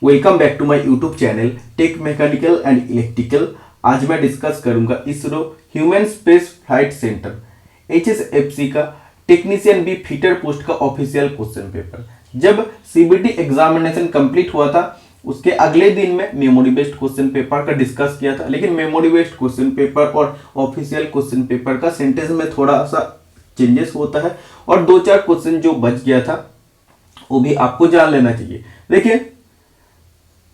Welcome back to my YouTube channel tech mechanical and electrical. आज मैं discuss करूंगा ISRO human space flight centre HSFC का technician B fitter post का official question paper. जब CBT examination complete हुआ था उसके अगले दिन में मेमोरी बेस्ड क्वेश्चन पेपर का डिस्कस किया था, लेकिन मेमोरी बेस्ड क्वेश्चन पेपर और ऑफिशियल क्वेश्चन पेपर का सेंटेंस में थोड़ा सा चेंजेस होता है और 2-4 क्वेश्चन जो बच गया था वो भी आपको जान लेना चाहिए। देखिए,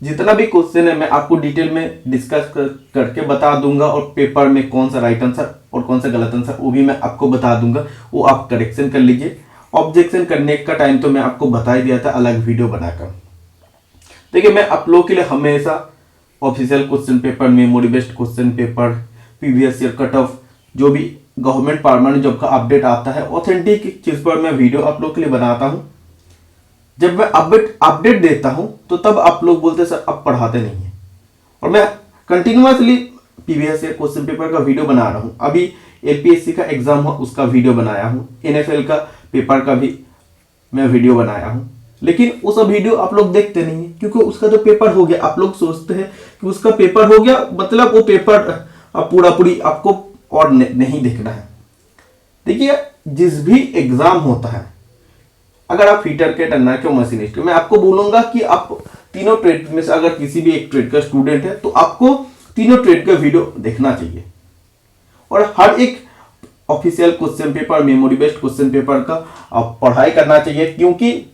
जितना भी क्वेश्चन है मैं आपको डिटेल में डिस्कस करके बता दूंगा और पेपर में कौन सा राइट आंसर और कौन सा गलत आंसर वो भी मैं आपको बता दूंगा, वो आप करेक्शन कर लीजिए। ऑब्जेक्शन करने का टाइम तो मैं आपको बता ही दिया था अलग वीडियो बनाकर। देखिए, मैं आप लोगों के लिए हमेशा official question paper, memory based question paper, previous year cut off, जो भी गवर्नमेंट परमानेंट जॉब का अपडेट आता है, ऑथेंटिक चीज पर मैं वीडियो आप लोगों के लिए बनाता हूं। जब मैं अपडेट देता हूं तो तब आप लोग बोलते हैं सर अब पढ़ाते नहीं है, और मैं continuously previous year question paper का वीडियो बना रहा हूं। अभी एलपीएससी का एग्जाम हुआ उसका वीडियो बनाया हूं, एनएफएल का पेपर का भी मैं वीडियो बनाया हूं, लेकिन वो सब वीडियो आप लोग देखते नहीं है क्योंकि उसका जो पेपर हो गया। आप लोग सोचते हैं कि उसका पेपर हो गया मतलब वो पेपर पूरी आपको और नहीं देखना है। देखिए, जिस भी एग्जाम होता है, अगर आप फीटर के, टर्नर के, मशीनिस्ट के, मैं आपको बोलूंगा कि आप तीनों ट्रेड में से अगर किसी भी एक ट्रेड का स्टूडेंट है तो आपको तीनों ट्रेड का वीडियो देखना चाहिए और हर एक official question paper, memory based question paper का आप पढ़ाई करना चाहिए, क्योंकि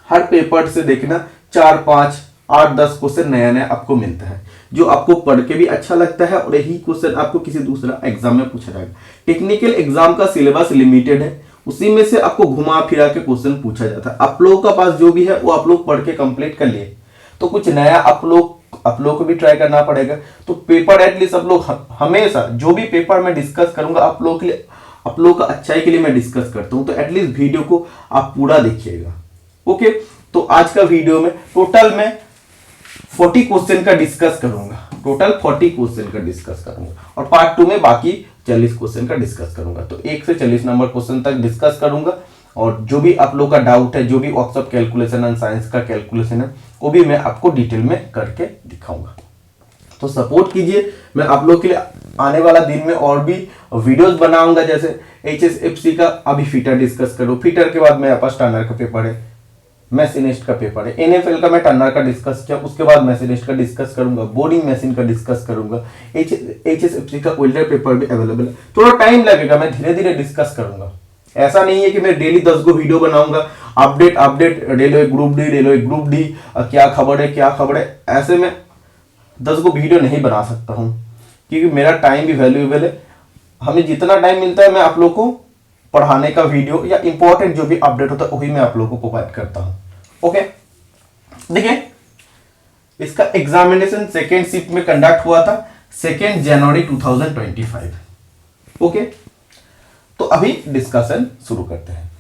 हर पेपर से देखना 4, 5, 8, 10 क्वेश्चन नया नया आपको मिलता है जो आपको पढ़ के भी अच्छा लगता है और यही क्वेश्चन आपको किसी दूसरा एग्जाम में पूछा जाएगा। टेक्निकल एग्जाम का सिलेबस लिमिटेड है, उसी में से आपको घुमा फिरा के क्वेश्चन पूछा जाता है। आप लोगों का पास जो भी है वो आप लोग पढ़ के कंप्लीट कर लिए, तो कुछ नया आप लोग को भी ट्राई करना पड़ेगा। तो पेपर एटलीस्ट आप लोग हमेशा जो भी पेपर मैं डिस्कस करूंगा आप लोगों के लिए, आप लोगों का अच्छाई के लिए मैं डिस्कस करता हूं, तो एटलीस्ट वीडियो को आप पूरा देखिएगा। ओके, तो आज का वीडियो में टोटल मैं 40 क्वेश्चन का डिस्कस करूंगा, टोटल 40 क्वेश्चन का डिस्कस करूंगा और पार्ट 2 में बाकी 40 क्वेश्चन का डिस्कस करूंगा। तो 1 से 40 नंबर क्वेश्चन तक डिस्कस करूंगा और जो भी आप लोगों का डाउट है, जो भी वर्कशॉप कैलकुलेशन एंड साइंस का कैलकुलेशन है, वो भी मैं आपको डिटेल में करके दिखाऊंगा। तो सपोर्ट कीजिए। मैं आप लोगों के लिए आने वाला दिन में और भी वीडियोस बनाऊंगा, जैसे HSFC का अभी फीटर डिस्कस करो, फीटर के बाद मेरे पास टर्नर का पेपर है, मैशिनिस्ट का पेपर है, एनएफएल का मैं टर्नर का डिस्कस किया, उसके बाद मैशिनिस्ट का डिस्कस करूंगा, बोरिंग मशीन का डिस्कस करूंगा, HSFC का वेल्डर पेपर भी अवेलेबल है। थोड़ा टाइम लगेगा, मैं धीरे धीरे डिस्कस करूंगा। ऐसा नहीं है कि मैं डेली 10 गो वीडियो बनाऊंगा, अपडेट रेलवे ग्रुप डी क्या खबर है, ऐसे में 10 गो वीडियो नहीं बना सकता हूँ क्योंकि मेरा टाइम भी वैल्यूएबल है। हमें जितना टाइम मिलता है मैं आप लोग को पढ़ाने का वीडियो या इंपॉर्टेंट जो भी अपडेट होता है वही मैं आप लोगों को प्रोवाइड करता हूं। ओके, देखिए, इसका एग्जामिनेशन सेकेंड शिफ्ट में कंडक्ट हुआ था 2 जनवरी 2025। ओके, तो अभी डिस्कशन शुरू करते हैं।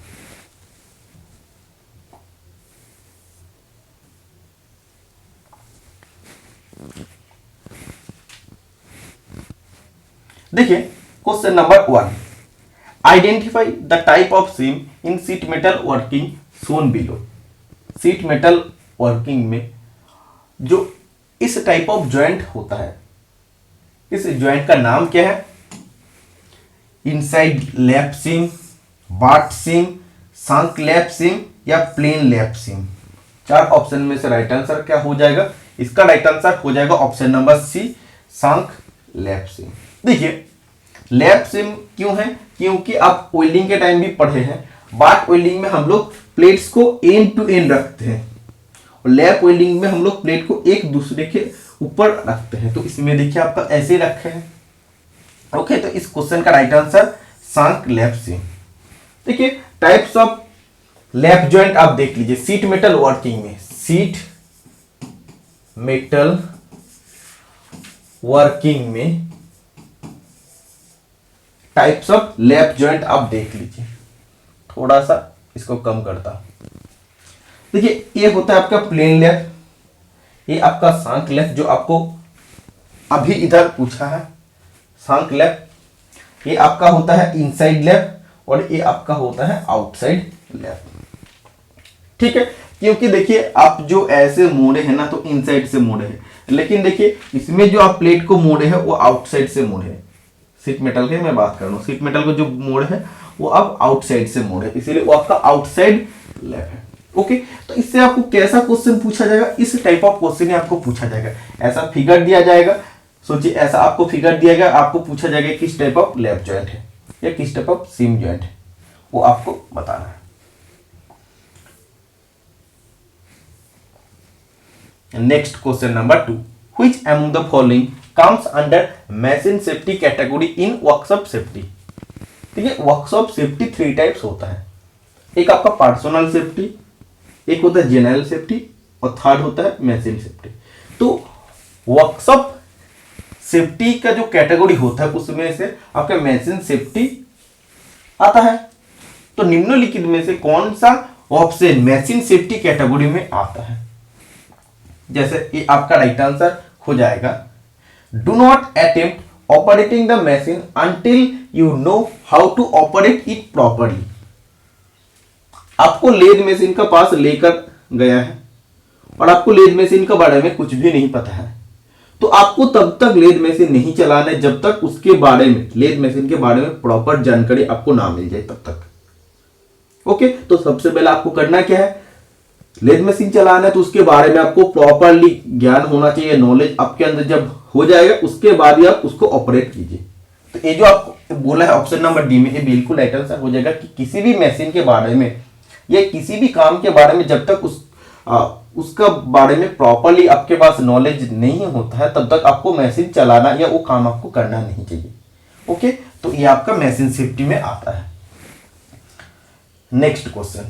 देखिए, question number 1, identify the type of seam in sheet metal working shown below. Sheet metal working में जो इस टाइप ऑफ ज्वाइंट होता है, इस ज्वाइंट का नाम क्या है? इनसाइड लैप सीम, बाट सीम, सांक लैप सीम या प्लेन लैप सीम। 4 ऑप्शन में से राइट आंसर क्या हो जाएगा? इसका राइट आंसर हो जाएगा ऑप्शन नंबर सी, सांक लैप सीम। देखिए, लैप सीम क्यों है? क्योंकि आप वेल्डिंग के टाइम भी पढ़े हैं, बाट वेल्डिंग में हम लोग प्लेट्स को एंड टू एंड रखते हैं और लैप वेल्डिंग में हम लोग प्लेट को एक दूसरे के ऊपर रखते हैं। तो इसमें देखिए आपका ऐसे रखे हैं। ओके, तो इस क्वेश्चन का राइट आंसर सांक लैप सीम। देखिए, टाइप्स ऑफ लैप जॉइंट आप देख लीजिए। सीट मेटल वर्किंग में, सीट मेटल वर्किंग में टाइप्स ऑफ लैप जॉइंट आप देख लीजिए। थोड़ा सा इसको कम करता हूं। देखिए, ये होता है आपका प्लेन लैप, ये आपका सांक लैप जो आपको अभी इधर पूछा है, सांक लैप। ये आपका होता है इनसाइड लैप और ये आपका होता है आउटसाइड लैप। ठीक है, क्योंकि देखिए आप जो ऐसे मोड़े हैं ना तो इनसाइड से मोड़े हैं, लेकिन देखिए इसमें जो आप प्लेट को मोड़े हैं वो आउटसाइड से मोड़े हैं। शीट मेटल की मैं बात कर रहा हूँ, शीट मेटल को जो मोड़ है वो अब आउटसाइड से मोड़ है, इसीलिए वो आपका आउटसाइड लैब है। ओके, तो इससे आपको कैसा क्वेश्चन पूछा जाएगा, इस टाइप ऑफ क्वेश्चन आपको पूछा जाएगा। ऐसा फिगर दिया जाएगा, सोचिए ऐसा आपको फिगर दिया गया, आपको पूछा जाएगा किस टाइप ऑफ लैब जॉइंट है या किस टाइप ऑफ सीम जॉइंट है, वो आपको बताना है। Next question number 2, which among the following comes under machine safety category in workshop safety. देखिए वर्कशॉप सेफ्टी 3 टाइप्स होता है, एक आपका पर्सनल सेफ्टी, एक होता है जनरल सेफ्टी और थर्ड होता है मशीन सेफ्टी। तो वर्कशॉप सेफ्टी का जो कैटेगरी होता है उसमें से आपका मशीन सेफ्टी आता है। तो निम्नलिखित में से कौन सा ऑप्शन मशीन सेफ्टी कैटेगरी में आता है? जैसे ये आपका राइट आंसर हो जाएगा, do not attempt operating the machine until you know how to operate it properly. आपको लेद मशीन का पास लेकर गया है और आपको लेद मशीन के बारे में कुछ भी नहीं पता है, तो आपको तब तक लेद मशीन नहीं चलाना है जब तक उसके बारे में, लेद मशीन के बारे में प्रॉपर जानकारी आपको ना मिल जाए तब तक। ओके, तो सबसे पहले आपको करना क्या है, लेद मशीन चलाना है तो उसके बारे में आपको प्रॉपरली ज्ञान होना चाहिए, नॉलेज आपके अंदर जब हो जाएगा उसके बाद ही आप उसको ऑपरेट कीजिए। तो ये जो आपको बोला है ऑप्शन नंबर डी में, ये बिल्कुल राइट आंसर हो जाएगा कि किसी भी मशीन के बारे में या किसी भी काम के बारे में जब तक उसका बारे में प्रॉपरली आपके पास नॉलेज नहीं होता है तब तक आपको मशीन चलाना या वो काम आपको करना नहीं चाहिए। ओके, तो ये आपका मशीन सेफ्टी में आता है। नेक्स्ट क्वेश्चन,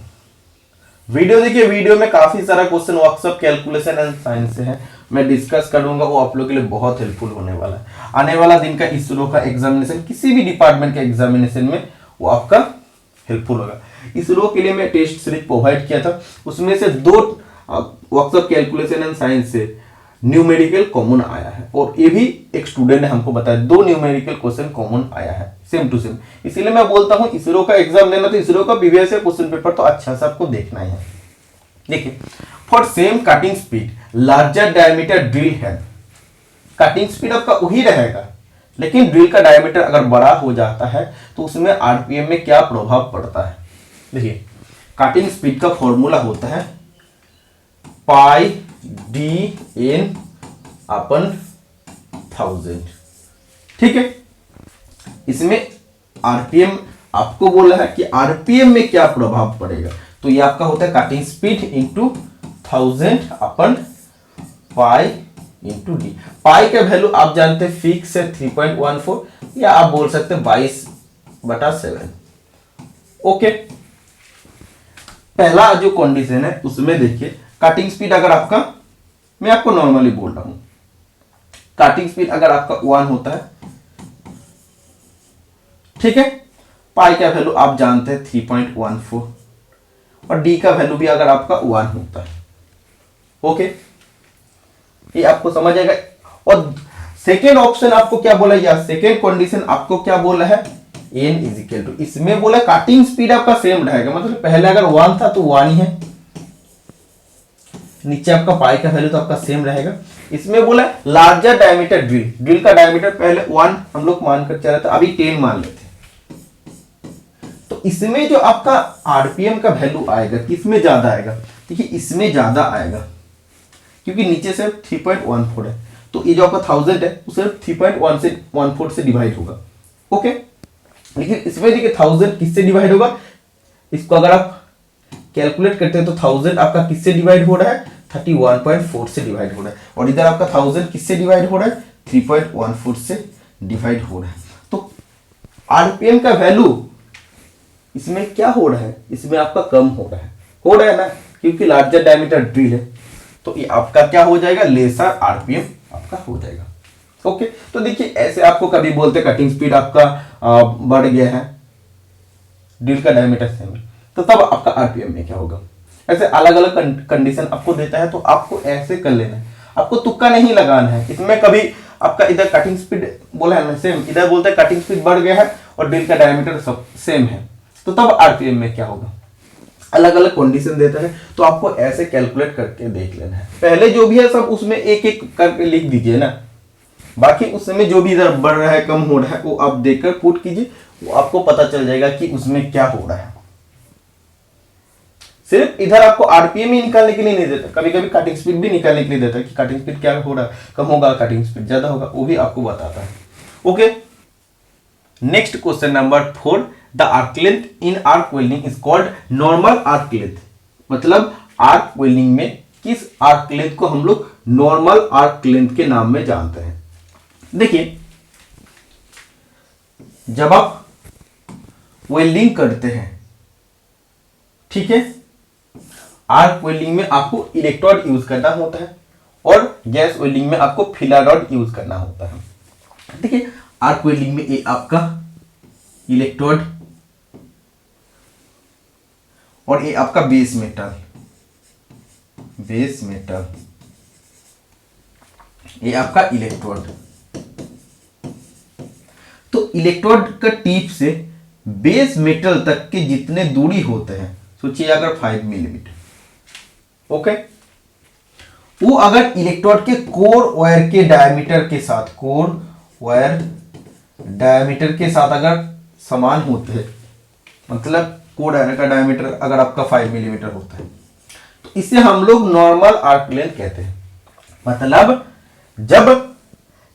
वीडियो देखिए, वीडियो में काफी सारा question workshop calculation and science से है, मैं डिस्कस करूंगा, वो आप लोगों के लिए बहुत हेल्पफुल होने वाला है। आने वाला दिन का इसरो का एग्जामिनेशन, किसी भी डिपार्टमेंट के एग्जामिनेशन में वो आपका हेल्पफुल होगा। इसरो के लिए मैं टेस्ट सीरीज प्रोवाइड किया था, उसमें से 2 वर्कशॉप कैलकुलेशन एंड साइंस से न्यूमेरिकल कॉमन आया है, और ये भी एक स्टूडेंट ने हमको बताया 2 न्यूमेरिकल क्वेश्चन कॉमन आया है सेम टू सेम। इसीलिए मैं बोलता हूं इसरो का एग्जाम लेना तो इसरो का प्रीवियस ईयर क्वेश्चन पेपर तो अच्छा से आपको देखना ही है। देखिए, for same cutting speed larger diameter drill head, cutting speed आपका वही रहेगा लेकिन ड्रिल का डायमीटर अगर बड़ा हो जाता है तो उसमें आरपीएम में क्या प्रभाव पड़ता है। देखिए, कटिंग स्पीड का फॉर्मूला होता है पाई डी एन अपन 1000, ठीक है। इसमें आरपीएम आपको बोला है कि आरपीएम में क्या प्रभाव पड़ेगा, तो ये आपका होता है कटिंग स्पीड इंटू 1000 अपन पाई इंटू डी। पाई का वैल्यू आप जानते हैं फिक्स है 3.14, या आप बोल सकते हैं 22/7। ओके, पहला जो कंडीशन है उसमें देखिए कटिंग स्पीड अगर आपका, मैं आपको नॉर्मली बोल रहा हूं, कटिंग स्पीड अगर आपका 1 होता है, ठीक है, पाई का वैल्यू आप जानते हैं 3.14 और डी का वैल्यू भी अगर आपका 1 होता है। ओके, ये आपको समझ आएगा। और सेकेंड ऑप्शन आपको क्या बोला, या सेकेंड कंडीशन आपको क्या बोला है, एन इज इक्वल टू, इसमें बोला कटिंग स्पीड आपका सेम रहेगा, मतलब पहले अगर 1 था तो 1 ही है, नीचे आपका पाई का वैल्यू तो आपका सेम रहेगा। इसमें बोला लार्जर डायमीटर ड्रिल, ड्रिल का डायमीटर पहले 1 हम लोग मानकर चल रहे थे, अभी 10 मान लेते। तो इसमें जो आपका आरपीएम का वैल्यू आएगा किसमें ज्यादा आएगा, देखिए इसमें ज्यादा आएगा क्योंकि नीचे से 3.14 है, तो ये जो आपका 1000 है उसे 3.14 से डिवाइड होगा। ओके, लेकिन इसमें देखिए 1000 किससे डिवाइड होगा, इसको अगर आप कैलकुलेट करते हैं तो 1000 आपका किससे डिवाइड हो रहा है, 31.4 से डिवाइड हो रहा है, और इधर आपका 1000 किससे डिवाइड हो रहा है, 3.14 से डिवाइड हो रहा है। तो आरपीएम का वैल्यू इसमें क्या हो रहा है, इसमें आपका कम हो रहा है ना, क्योंकि लार्जर डायमीटर ड्रिल है, तो ये आपका क्या हो जाएगा, लेसर आरपीएम आपका हो जाएगा। ओके, तो देखिए ऐसे आपको कभी बोलते कटिंग स्पीड आपका बढ़ गया है, ड्रिल का डायमीटर सेम है, तो तब आपका आरपीएम में क्या होगा। ऐसे अलग अलग कंडीशन आपको देता है, तो आपको ऐसे कर लेना है, आपको तुक्का नहीं लगाना है। इसमें कभी आपका इधर कटिंग स्पीड बोला है ना सेम, इधर बोलते हैं कटिंग स्पीड बढ़ गया है और ड्रिल का डायमीटर सब सेम है, तो तब आरपीएम में क्या होगा। अलग अलग कंडीशन देता है, तो आपको ऐसे कैलकुलेट करके देख लेना है। पहले जो भी है सब उसमें एक एक करके लिख दीजिए ना, बाकी उसमें जो भी इधर बढ़ रहा है कम हो रहा है वो आप देखकर पुट कीजिए, वो आपको पता चल जाएगा कि उसमें क्या हो रहा है। सिर्फ इधर आपको आरपीएम ही निकालने के लिए नहीं देता, कभी कभी कटिंग स्पीड भी निकालने के लिए देता है कि कटिंग स्पीड क्या हो रहा है, कम होगा कटिंग स्पीड ज्यादा होगा, वो भी आपको बताता है। Okay, next question number 4, the arc length in arc welding is called normal arc length. मतलब आर्क वेल्डिंग में किस आर्क लेंथ को हम लोग नॉर्मल आर्क लेंथ के नाम में जानते हैं। देखिए, जब आप वेल्डिंग करते हैं, ठीक है, आर्क वेल्डिंग में आपको इलेक्ट्रोड यूज करना होता है और गैस वेल्डिंग में आपको फिलर रॉड यूज करना होता है। देखिए, आर्क वेल्डिंग में ये आपका इलेक्ट्रोड और ये आपका बेस मेटल, ये आपका इलेक्ट्रोड। तो इलेक्ट्रोड का टिप से बेस मेटल तक के जितने दूरी होते हैं, सोचिए अगर 5 मिलीमीटर, ओके, वो अगर इलेक्ट्रोड के कोर वायर के डायमीटर के साथ, कोर वायर डायमीटर के साथ अगर समान होते हैं, मतलब कोर वायर का डायमीटर अगर आपका 5 मिलीमीटर होता है, तो इसे हम लोग नॉर्मल आर्क लेंथ कहते हैं। मतलब जब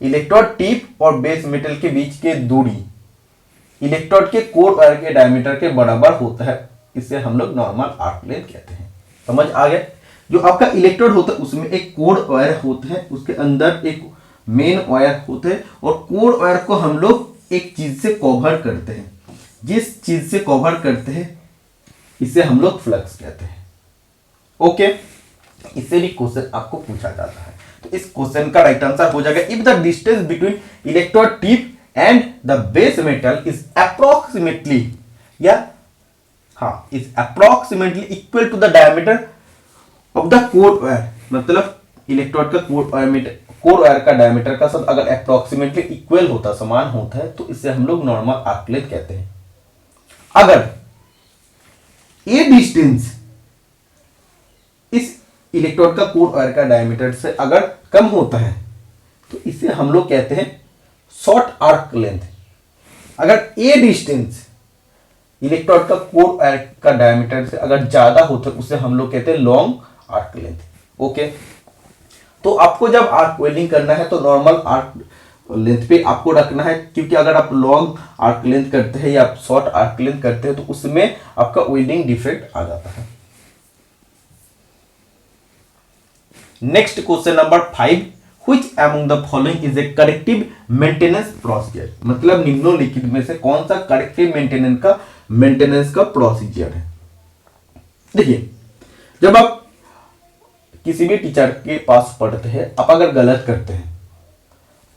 इलेक्ट्रोड टिप और बेस मेटल के बीच के दूरी इलेक्ट्रोड के कोर वायर के डायमीटर के बराबर होता है, इसे हम लोग नॉर्मल आर्क लेंथ कहते हैं। समझ आ गया? जो आपका इलेक्ट्रोड होता है उसमें एक कोर वायर होता है, उसके अंदर एक मेन वायर होता है, और कोर वायर को हम लोग एक चीज से कवर करते हैं। जिस चीज से कवर करते हैं इसे हम लोग फ्लक्स कहते हैं। ओके, इससे भी क्वेश्चन आपको पूछा जाता है, तो इस क्वेश्चन का राइट आंसर हो जाएगा, if the distance between electrode tip and the base metal is approximately equal to the diameter of the core wire. मतलब इलेक्ट्रोड का कोर वायर का डायमीटर का सब अगर अप्रोक्सीमेटली इक्वल होता, समान होता है, तो इसे हम लोग नॉर्मल आर्क लेंथ कहते हैं। अगर ये डिस्टेंस इस इलेक्ट्रोड का कोर वायर का डायमीटर से अगर कम होता है, तो इसे हम लोग कहते हैं शॉर्ट आर्क लेंथ। अगर ये डिस्टेंस इलेक्ट्रोड का कोर वायर का डायमीटर से अगर ज्यादा होता है, उसे हम लोग कहते हैं लॉन्ग आर्क लेंथ। ओके, तो आपको जब आर्क वेल्डिंग करना है तो नॉर्मल आर्क लेंथ पे आपको रखना है, क्योंकि अगर आप लॉन्ग आर्क लेंथ करते हैं या शॉर्ट आर्क लेंथ करते हैं तो उसमें आपका वेल्डिंग डिफेक्ट आ जाता है। Next question number 5, which among the following is a corrective maintenance procedure. मतलब निम्नलिखित में से कौन सा करेक्टिव मेंटेनेंस का प्रोसीजर है। देखिए, जब आप किसी भी टीचर के पास पढ़ते हैं, आप अगर गलत करते हैं,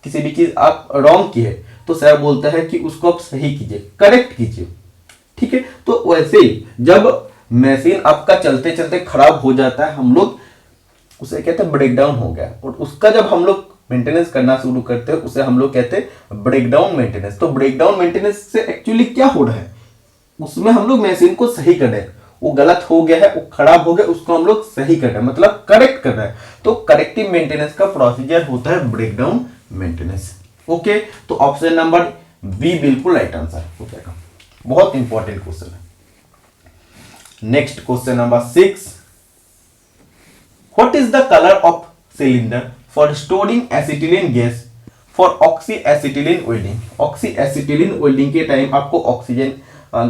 किसी भी चीज आप रॉन्ग की है, तो सर बोलता है कि उसको आप सही कीजिए, करेक्ट कीजिए, ठीक है। तो वैसे ही जब मशीन आपका चलते चलते खराब हो जाता है, हम लोग उसे कहते हैं ब्रेकडाउन हो गया, और उसका जब हम लोग मेंटेनेंस करना शुरू करते हैं उसे हम लोग कहते हैं ब्रेकडाउन मेंटेनेंस। तो ब्रेकडाउन मेंटेनेंस से एक्चुअली क्या हो रहा है, उसमें हम लोग मशीन को सही कर रहे हैं, वो गलत हो गया है, वो खराब हो गया, उसको हम लोग सही कर रहे हैं, मतलब करेक्ट कर रहे हैं। तो करेक्टिव मेंटेनेंस का प्रोसीजर होता है ब्रेकडाउन मेंटेनेंस। ओके, तो ऑप्शन नंबर बी बिल्कुल राइट आंसर हो जाएगा। बहुत इंपॉर्टेंट क्वेश्चन है। Next question number 6, what is the colour of cylinder for storing acetylene gas for oxy acetylene welding. Oxy acetylene welding के time आपको oxygen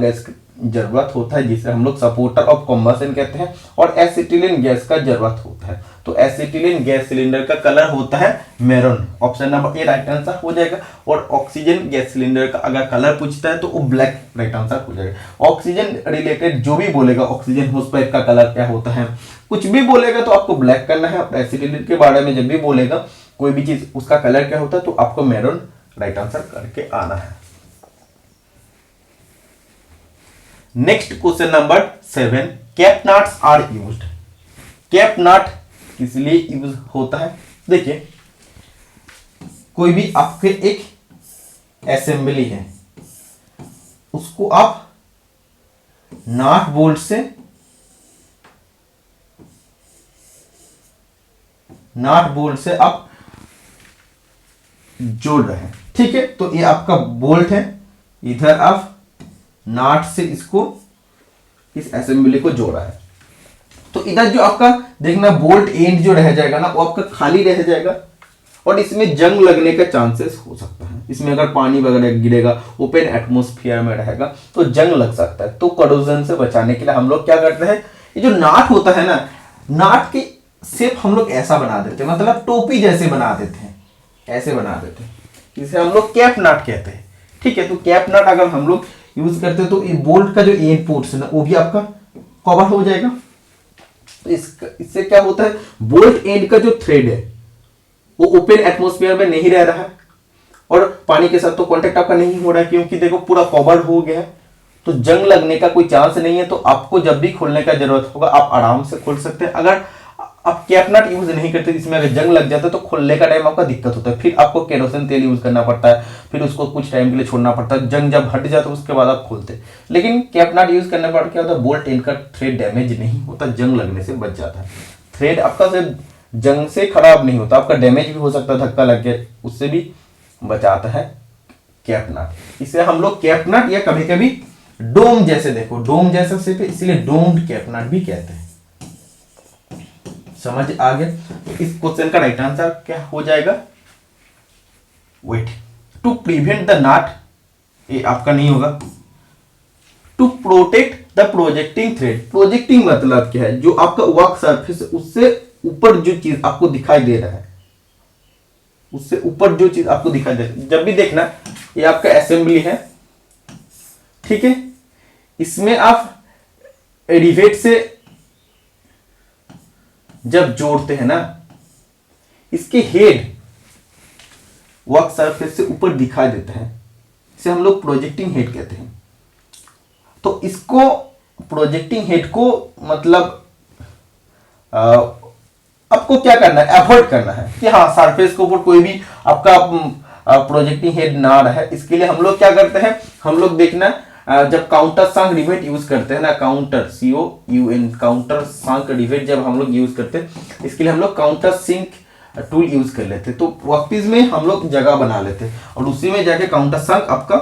gas जरूरत होता है, जिसे हम लोग सपोर्टर ऑफ कॉम्बशन कहते हैं, और एसिटिलीन गैस का जरूरत होता है। तो एसिटिलीन गैस सिलेंडर का कलर होता है maroon. Option number A right answer हो जाएगा। और ऑक्सीजन गैस सिलेंडर का अगर कलर पूछता है तो वो ब्लैक राइट आंसर हो जाएगा। ऑक्सीजन रिलेटेड जो भी बोलेगा, ऑक्सीजन होस पाइप का कलर क्या होता है, कुछ भी बोलेगा तो आपको ब्लैक करना है। और एसिटिलीन के बारे में जब भी बोलेगा कोई भी चीज, उसका कलर क्या होता है, तो आपको मैरून राइट आंसर करके आना है। Next question number 7, cap nuts are used. Cap nut किस लिए यूज होता है। देखिए, कोई भी आपके एक असेंबली है, उसको आप नट बोल्ट से नाट बोल्ट से आप जोड़ रहे हैं, ठीक है। तो ये आपका बोल्ट है, इधर आप नाट से इसको इस असेंबली को जोड़ा है। तो इधर जो आपका देखना बोल्ट एंड जो रह जाएगा ना वो आपका खाली रह जाएगा और इसमें जंग लगने का चांसेस हो सकता है। इसमें अगर पानी वगैरह गिरेगा, ओपन एटमॉस्फेयर में रहेगा तो जंग लग सकता है। तो करोजन से बचाने के लिए हम लोग क्या करते हैं, ये जो नाट होता है ना, नाट की शेप हम लोग ऐसा बना देते हैं, मतलब टोपी जैसे बना देते हैं, ऐसे बना देते हैं, इसे हम लोग कैप नाट कहते हैं, ठीक है। तो कैप नाट अगर हम लोग यूज करते हैं तो ये बोल्ट का जो एंड पोर्ट्स है ना वो भी आपका कवर हो जाएगा। तो इससे क्या होता है, बोल्ट एंड का जो थ्रेड है वो ओपन एटमॉस्फेयर में नहीं रह रहा है और पानी के साथ तो कांटेक्ट आपका नहीं हो रहा है, क्योंकि देखो पूरा कवर हो गया है, तो जंग लगने का कोई चांस नहीं है। तो आपको जब भी खोलने का जरूरत होगा आप आराम से खोल सकते हैं। अगर आप कैप नट यूज नहीं करते, इसमें अगर जंग लग जाता है तो खोलने का टाइम आपका दिक्कत होता है, फिर आपको केरोसिन तेल यूज करना पड़ता है, फिर उसको कुछ टाइम के लिए छोड़ना पड़ता है, जंग जब हट जाता है उसके बाद आप खोलते। लेकिन कैप नट यूज करने पर क्या होता है, बोल्ट एंड का थ्रेड डैमेज नहीं होता, जंग लगने से बच जाता है। थ्रेड आपका सिर्फ जंग से खराब नहीं होता, आपका डैमेज भी हो सकता है, धक्का लग गया, उससे भी बचाता है कैप नट। इसे हम लोग कैप नट या कभी कभी डोम जैसे, देखो डोम जैसा शेप है इसीलिए डोम्ड कैप नट भी कहते हैं। समझ आ गया। इस क्वेश्चन का राइट आंसर क्या हो जाएगा, wait, to prevent the nut, ये आपका नहीं होगा, to protect the projecting thread. Projecting मतलब क्या है, जो आपका वर्क सरफेस उससे ऊपर जो चीज आपको दिखाई दे रहा है, उससे ऊपर जो चीज आपको दिखाई दे रहा है, जब भी देखना ये आपका असेंबली है, ठीक है। इसमें आप रिवेट से जब जोड़ते हैं ना, इसके हेड वर्क सरफेस से ऊपर दिखाई देता है, इसे हम लोग प्रोजेक्टिंग हेड कहते हैं। तो इसको प्रोजेक्टिंग हेड को मतलब आपको क्या करना है, अवॉइड करना है कि हाँ सरफेस के ऊपर कोई भी आपका प्रोजेक्टिंग हेड ना रहे। इसके लिए हम लोग क्या करते हैं, हम लोग देखना जब काउंटर सांक रिवेट यूज करते हैं ना, काउंटर COUN काउंटर सांक रिवेट जब हम लोग यूज करते हैं, इसके लिए हम लोग काउंटर सिंक टूल यूज कर लेते हैं। तो वर्कपीस में हम लोग जगह बना लेते हैं और उसी में जाके काउंटर सांक आपका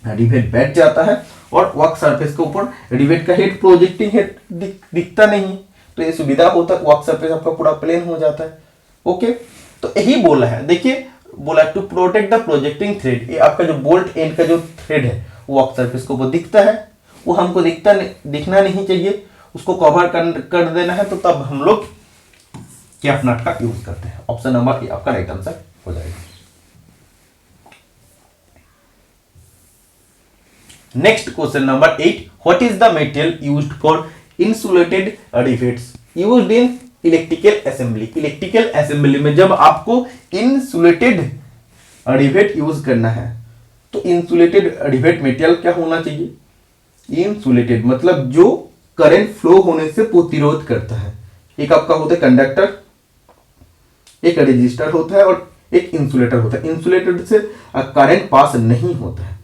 रिवेट बैठ जाता है और वर्क सरफेस के ऊपर रिवेट का हेड, प्रोजेक्टिंग हेड दिखता नहीं, तो ये सुविधा होता है, वर्क सरफेस आपका पूरा प्लेन हो जाता है। ओके, तो यही बोला है, देखिए बोला to protect the projecting thread, ये आपका जो बोल्ट एंड का जो थ्रेड है वो वर्क सरफेस को दिखता है, वो हमको दिखना नहीं चाहिए, उसको कवर कर देना है। तो तब हम लोग कैप नट का यूज करते हैं। ऑप्शन नंबर ए आपका राइट आंसर हो जाएगा। Next question number 8, what is the material used for insulated rivets used in electrical assembly. Electrical assembly में जब आपको इंसुलेटेड रिवेट यूज करना है तो इंसुलेटेड रिवेट मटेरियल क्या होना चाहिए, इंसुलेटेड मतलब जो करंट फ्लो होने से प्रतिरोध करता है। एक आपका होता है कंडक्टर, एक रेजिस्टर होता है और एक इंसुलेटर होता है। इंसुलेटर से करंट पास नहीं होता है,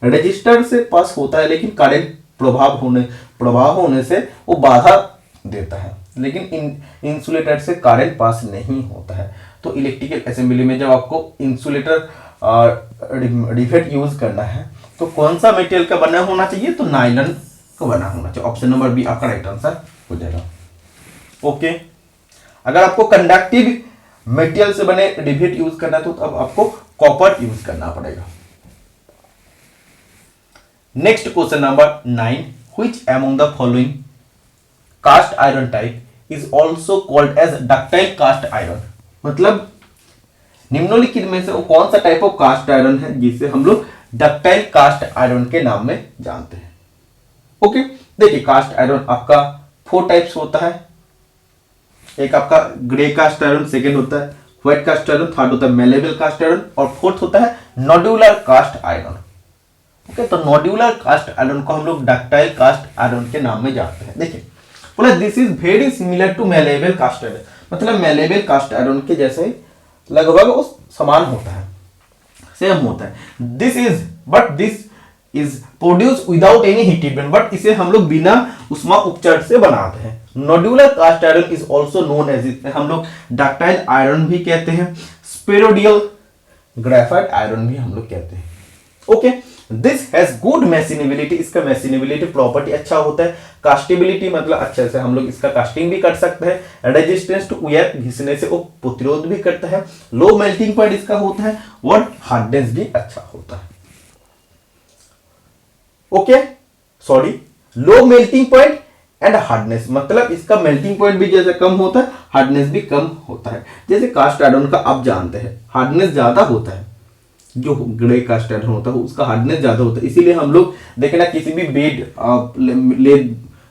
रेजिस्टर से पास होता है लेकिन करंट प्रभाव होने से वो बाधा देता है, लेकिन इंसुलेटर से करंट पास नहीं होता है। तो इलेक्ट्रिकल असेंबली में जब आपको इंसुलेटर रिवेट यूज करना है तो कौन सा मटेरियल का बना होना चाहिए, तो नायलॉन का बना होना चाहिए। ऑप्शन नंबर बी आपका राइट आंसर हो जाएगा। ओके, अगर आपको कंडक्टिव मटेरियल से बने रिवेट यूज करना है तो अब आपको कॉपर यूज करना पड़ेगा। Next question number 9, which among the following cast iron type is also called as ductile cast iron. मतलब निम्नलिखित में से वो कौन सा टाइप ऑफ कास्ट आयरन है जिसे हम लोग डक्टाइल कास्ट आयरन के नाम में जानते हैं। ओके, देखिए कास्ट आयरन आपका 4 टाइप्स होता है। एक आपका ग्रे कास्ट आयरन, सेकेंड होता है व्हाइट कास्ट आयरन, थर्ड होता है मेलेबल कास्ट आयरन और फोर्थ होता है नोड्यूलर कास्ट आयरन। ओके, तो नोड्यूलर कास्ट आयरन को हम लोग डक्टाइल कास्ट आयरन के नाम में जानते हैं। देखिए बोला this is very similar to malleable cast iron, मतलब मेलेबल कास्ट आयरन के जैसे ही लगभग वो समान होता है, सेम होता है। This is produce without any heat treatment, but इसे हम लोग बिना उष्मा उपचार से बनाते हैं। Nodular cast iron is also known as, हम लोग डक्टाइल आयरन भी कहते हैं, स्पेरोडियल ग्रेफाइट आयरन भी हम लोग कहते हैं। ओके, दिस हैज गुड मैसिनेबिलिटी, इसका मैसिनेबिलिटी प्रॉपर्टी अच्छा होता है, कास्टेबिलिटी मतलब अच्छे से हम लोग इसका कास्टिंग भी कर सकते हैं, रेजिस्टेंस टू वेयर, घिसने से वो प्रतिरोध भी करता है, लो मेल्टिंग पॉइंट इसका होता है और हार्डनेस भी अच्छा होता है। Okay, sorry, low melting point and hardness, मतलब इसका मेल्टिंग पॉइंट भी जैसे कम होता है, हार्डनेस भी कम होता है। जैसे कास्ट आयरन का आप जानते हैं हार्डनेस ज्यादा होता है, जो ग्रे कास्ट आयरन होता है उसका हार्डनेस ज्यादा होता है, इसीलिए हम लोग देखना किसी भी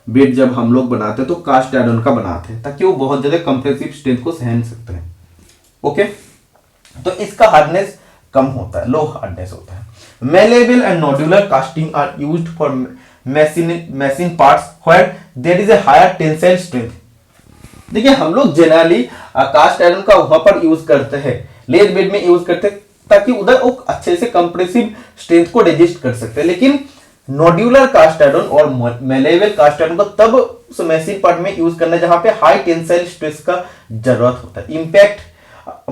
बेड जब हम लोग बनाते हैं तो कास्ट आयरन का बनाते हैं, ताकि वो बहुत ज्यादा कंप्रेसिव स्ट्रेंथ को सहन सकते हैं। ओके, तो इसका हार्डनेस कम होता है, लो हार्डनेस होता है। Malleable and nodular casting are used for machine parts where there is a higher tensile strength. देखिए हम लोग जनरली कास्ट आयरन का वहां पर यूज करते हैं, लेथ बेड में यूज करते हैं, ताकि उधर वो अच्छे से कंप्रेसिव स्ट्रेंथ को रेजिस्ट कर सकते हैं। लेकिन नोड्यूलर कास्ट आयरन और मैलेबल कास्ट आयरन को तब उस मशीन पार्ट में यूज करना है जहां पे हाई टेंसाइल स्ट्रेस का जरूरत होता है। इंपैक्ट,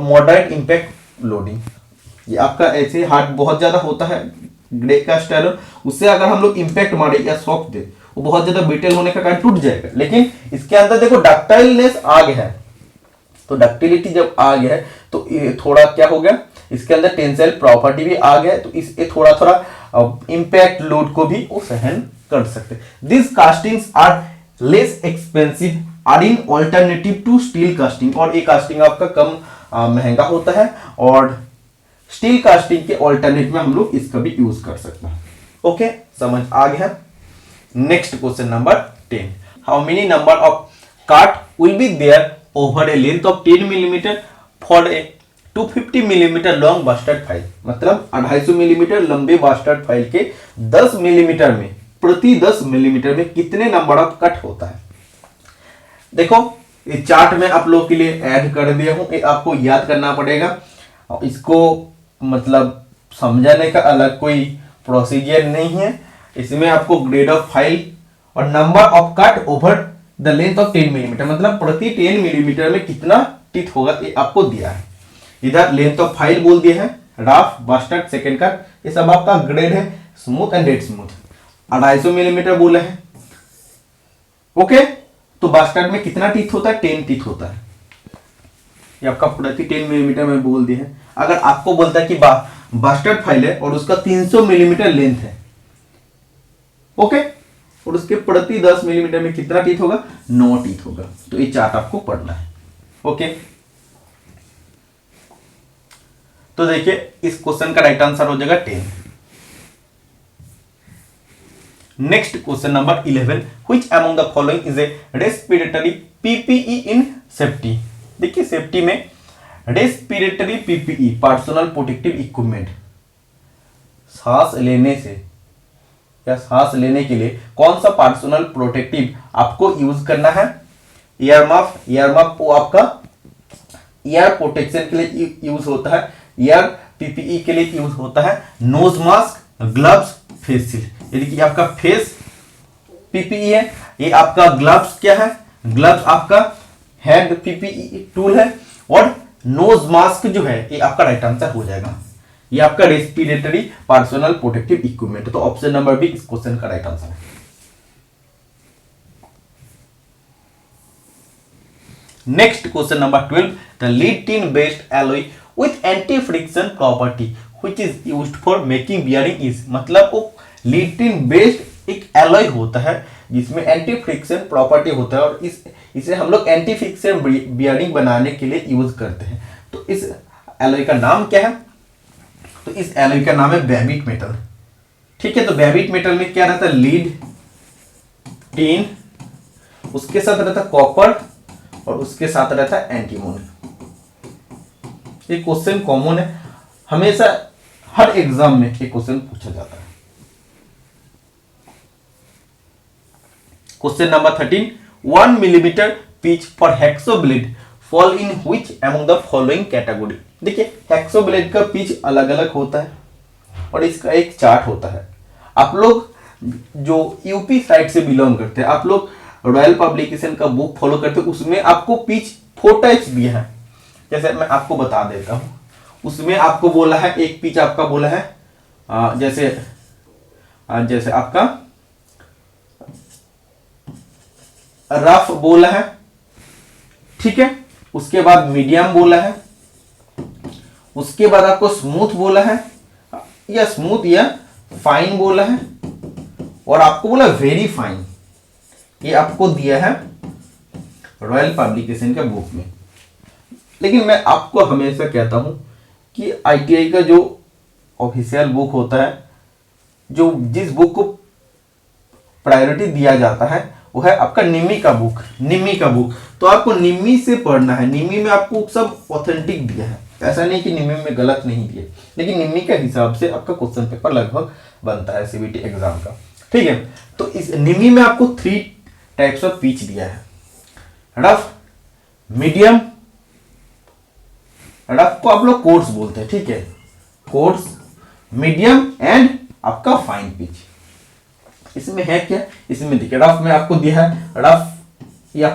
मॉडरेट इंपैक्ट लोडिंग, ये आपका ऐसे हार्ड बहुत ज्यादा होता है ग्रे कास्ट आयरन, उससे अगर हम लोग इंपैक्ट मारे या शॉक दे वो बहुत ज्यादा ब्रिटल होने का कारण टूट जाएगा। लेकिन इसके अंदर देखो डक्टाइलनेस आ गया है, तो डक्टिलिटी जब आ गया है तो ये थोड़ा क्या हो गया, इसके अंदर टेंसाइल प्रॉपर्टी भी आ गया है, तो इस थोड़ा थोड़ा इंपैक्ट लोड को भी वो सहन कर सकते हैं। This castings are less expensive are in alternative to steel casting, और ये कास्टिंग आपका कम महंगा होता है और स्टील कास्टिंग के ऑल्टरनेट में हम लोग इसका भी यूज कर सकते हैं। ओके, समझ आ गया। Next question number 10, how many number of cut will be there over a length of 10 millimetre for a 250 millimetre long bastard file, मतलब 250 मिलीमीटर लंबे बास्टर्ड फाइल के 10 मिलीमीटर में, प्रति 10 मिलीमीटर में कितने नंबर ऑफ कट होता है। देखो ये चार्ट में आप लोग के लिए ऐड कर दिया हूं, ये आपको याद करना पड़ेगा, और इसको मतलब समझाने का अलग कोई प्रोसीजर नहीं है। इसमें आपको ग्रेड ऑफ फाइल और number of cut over the length of 10 millimetre, मतलब प्रति 10 मिलीमीटर में कितना टीथ होगा ये आपको दिया है। इधर लेंथ ऑफ फाइल बोल दिया है, राफ, बास्टर्ड, सेकेंड कट, ये सब आपका ग्रेड है, smooth and dead smooth. 250 millimetre बोला है। ओके, तो बास्टर्ड में कितना टीथ होता है, 10 टीथ होता है, ये आपका प्रति 10 मिलीमीटर में बोल दिया है। अगर आपको बोलता है कि बास्टर्ड फाइल है और उसका 300 मिलीमीटर लेंथ है, ओके, और उसके प्रति 10 मिलीमीटर में कितना टीथ होगा, 9 टीथ होगा, तो ये चार्ट आपको पढ़ना है। ओके, तो देखिए इस क्वेश्चन का राइट आंसर हो जाएगा 10। Next question number 11, which among the following is a respiratory PPE in safety. देखिए सेफ्टी में respiratory PPE, personal protective equipment, सांस लेने से या सांस लेने के लिए कौन सा पर्सनल प्रोटेक्टिव आपको यूज करना है। ईयर मफ, ईयर मफ वो आपका ईयर प्रोटेक्शन के लिए यूज होता है, ईयर पीपीई के लिए यूज होता है। Nose mask, gloves, face shield, यदि कि आपका फेस पीपीई है, ये आपका ग्लव्स क्या है, ग्लव्स आपका हैंड पीपीई टूल है, और नोज मास्क जो है ये आपका राइट आंसर हो जाएगा। ये आपका रेस्पिरेटरी पर्सनल प्रोटेक्टिव इक्विपमेंट, तो ऑप्शन नंबर बी इस क्वेश्चन का राइट आंसर है। Next question number 12, the lead tin based alloy with anti friction property which is used for making bearing is, मतलब वो लीड टिन बेस्ड एक alloy होता है जिसमें एंटी फ्रिक्शन प्रॉपर्टी होता है, और इसे हम लोग एंटी फ्रिक्शन बियरिंग बनाने के लिए यूज करते हैं। तो इस एलॉय का नाम क्या है, तो इस एलॉय का नाम है बेबिट मेटल। ठीक है, तो बेबिट मेटल में क्या रहता है, लीड, टिन, उसके साथ रहता है कॉपर और उसके साथ रहता है एंटीमोनी। ये क्वेश्चन कॉमन है, हमेशा हर एग्जाम में ये क्वेश्चन पूछा जाता है। Question number 13, 1 millimetre pitch for hexo blade fall in which among the following category. देखिए हेक्सो ब्लेड का पिच अलग अलग होता है और इसका एक चार्ट होता है। आप लोग जो यूपी साइड से बिलोंग करते हैं, आप लोग रॉयल पब्लिकेशन का बुक फॉलो करते हो उसमें आपको पिच 4 टाइप्स दिया है। जैसे मैं आपको बता देता हूँ, उसमें आपको बोला है एक पिच आपका बोला है जैसे आपका रफ बोला है, ठीक है। उसके बाद मीडियम बोला है, उसके बाद आपको स्मूथ बोला है या स्मूथ या फाइन बोला है, और आपको बोला वेरी फाइन। ये आपको दिया है रॉयल पब्लिकेशन के बुक में। लेकिन मैं आपको हमेशा कहता हूं कि आईटीआई का जो ऑफिशियल बुक होता है, जो जिस बुक को प्रायोरिटी दिया जाता है वो है आपका निम्मी का बुक। तो आपको निम्मी से पढ़ना है। निम्मी में आपको सब ऑथेंटिक दिया है, ऐसा नहीं कि निम्मी में गलत नहीं दिए, लेकिन निम्मी के हिसाब से आपका क्वेश्चन पेपर लगभग बनता है सीबीटी एग्जाम का, ठीक है। तो इस निम्मी में आपको 3 टाइप्स ऑफ पिच दिया है, रफ, मीडियम, रफ को आप लोग कोर्स बोलते हैं, ठीक है, कोर्स, मीडियम एंड आपका फाइन पिच। इसमें है क्या, इसमें देखिए रफ में आपको दिया है, रफ या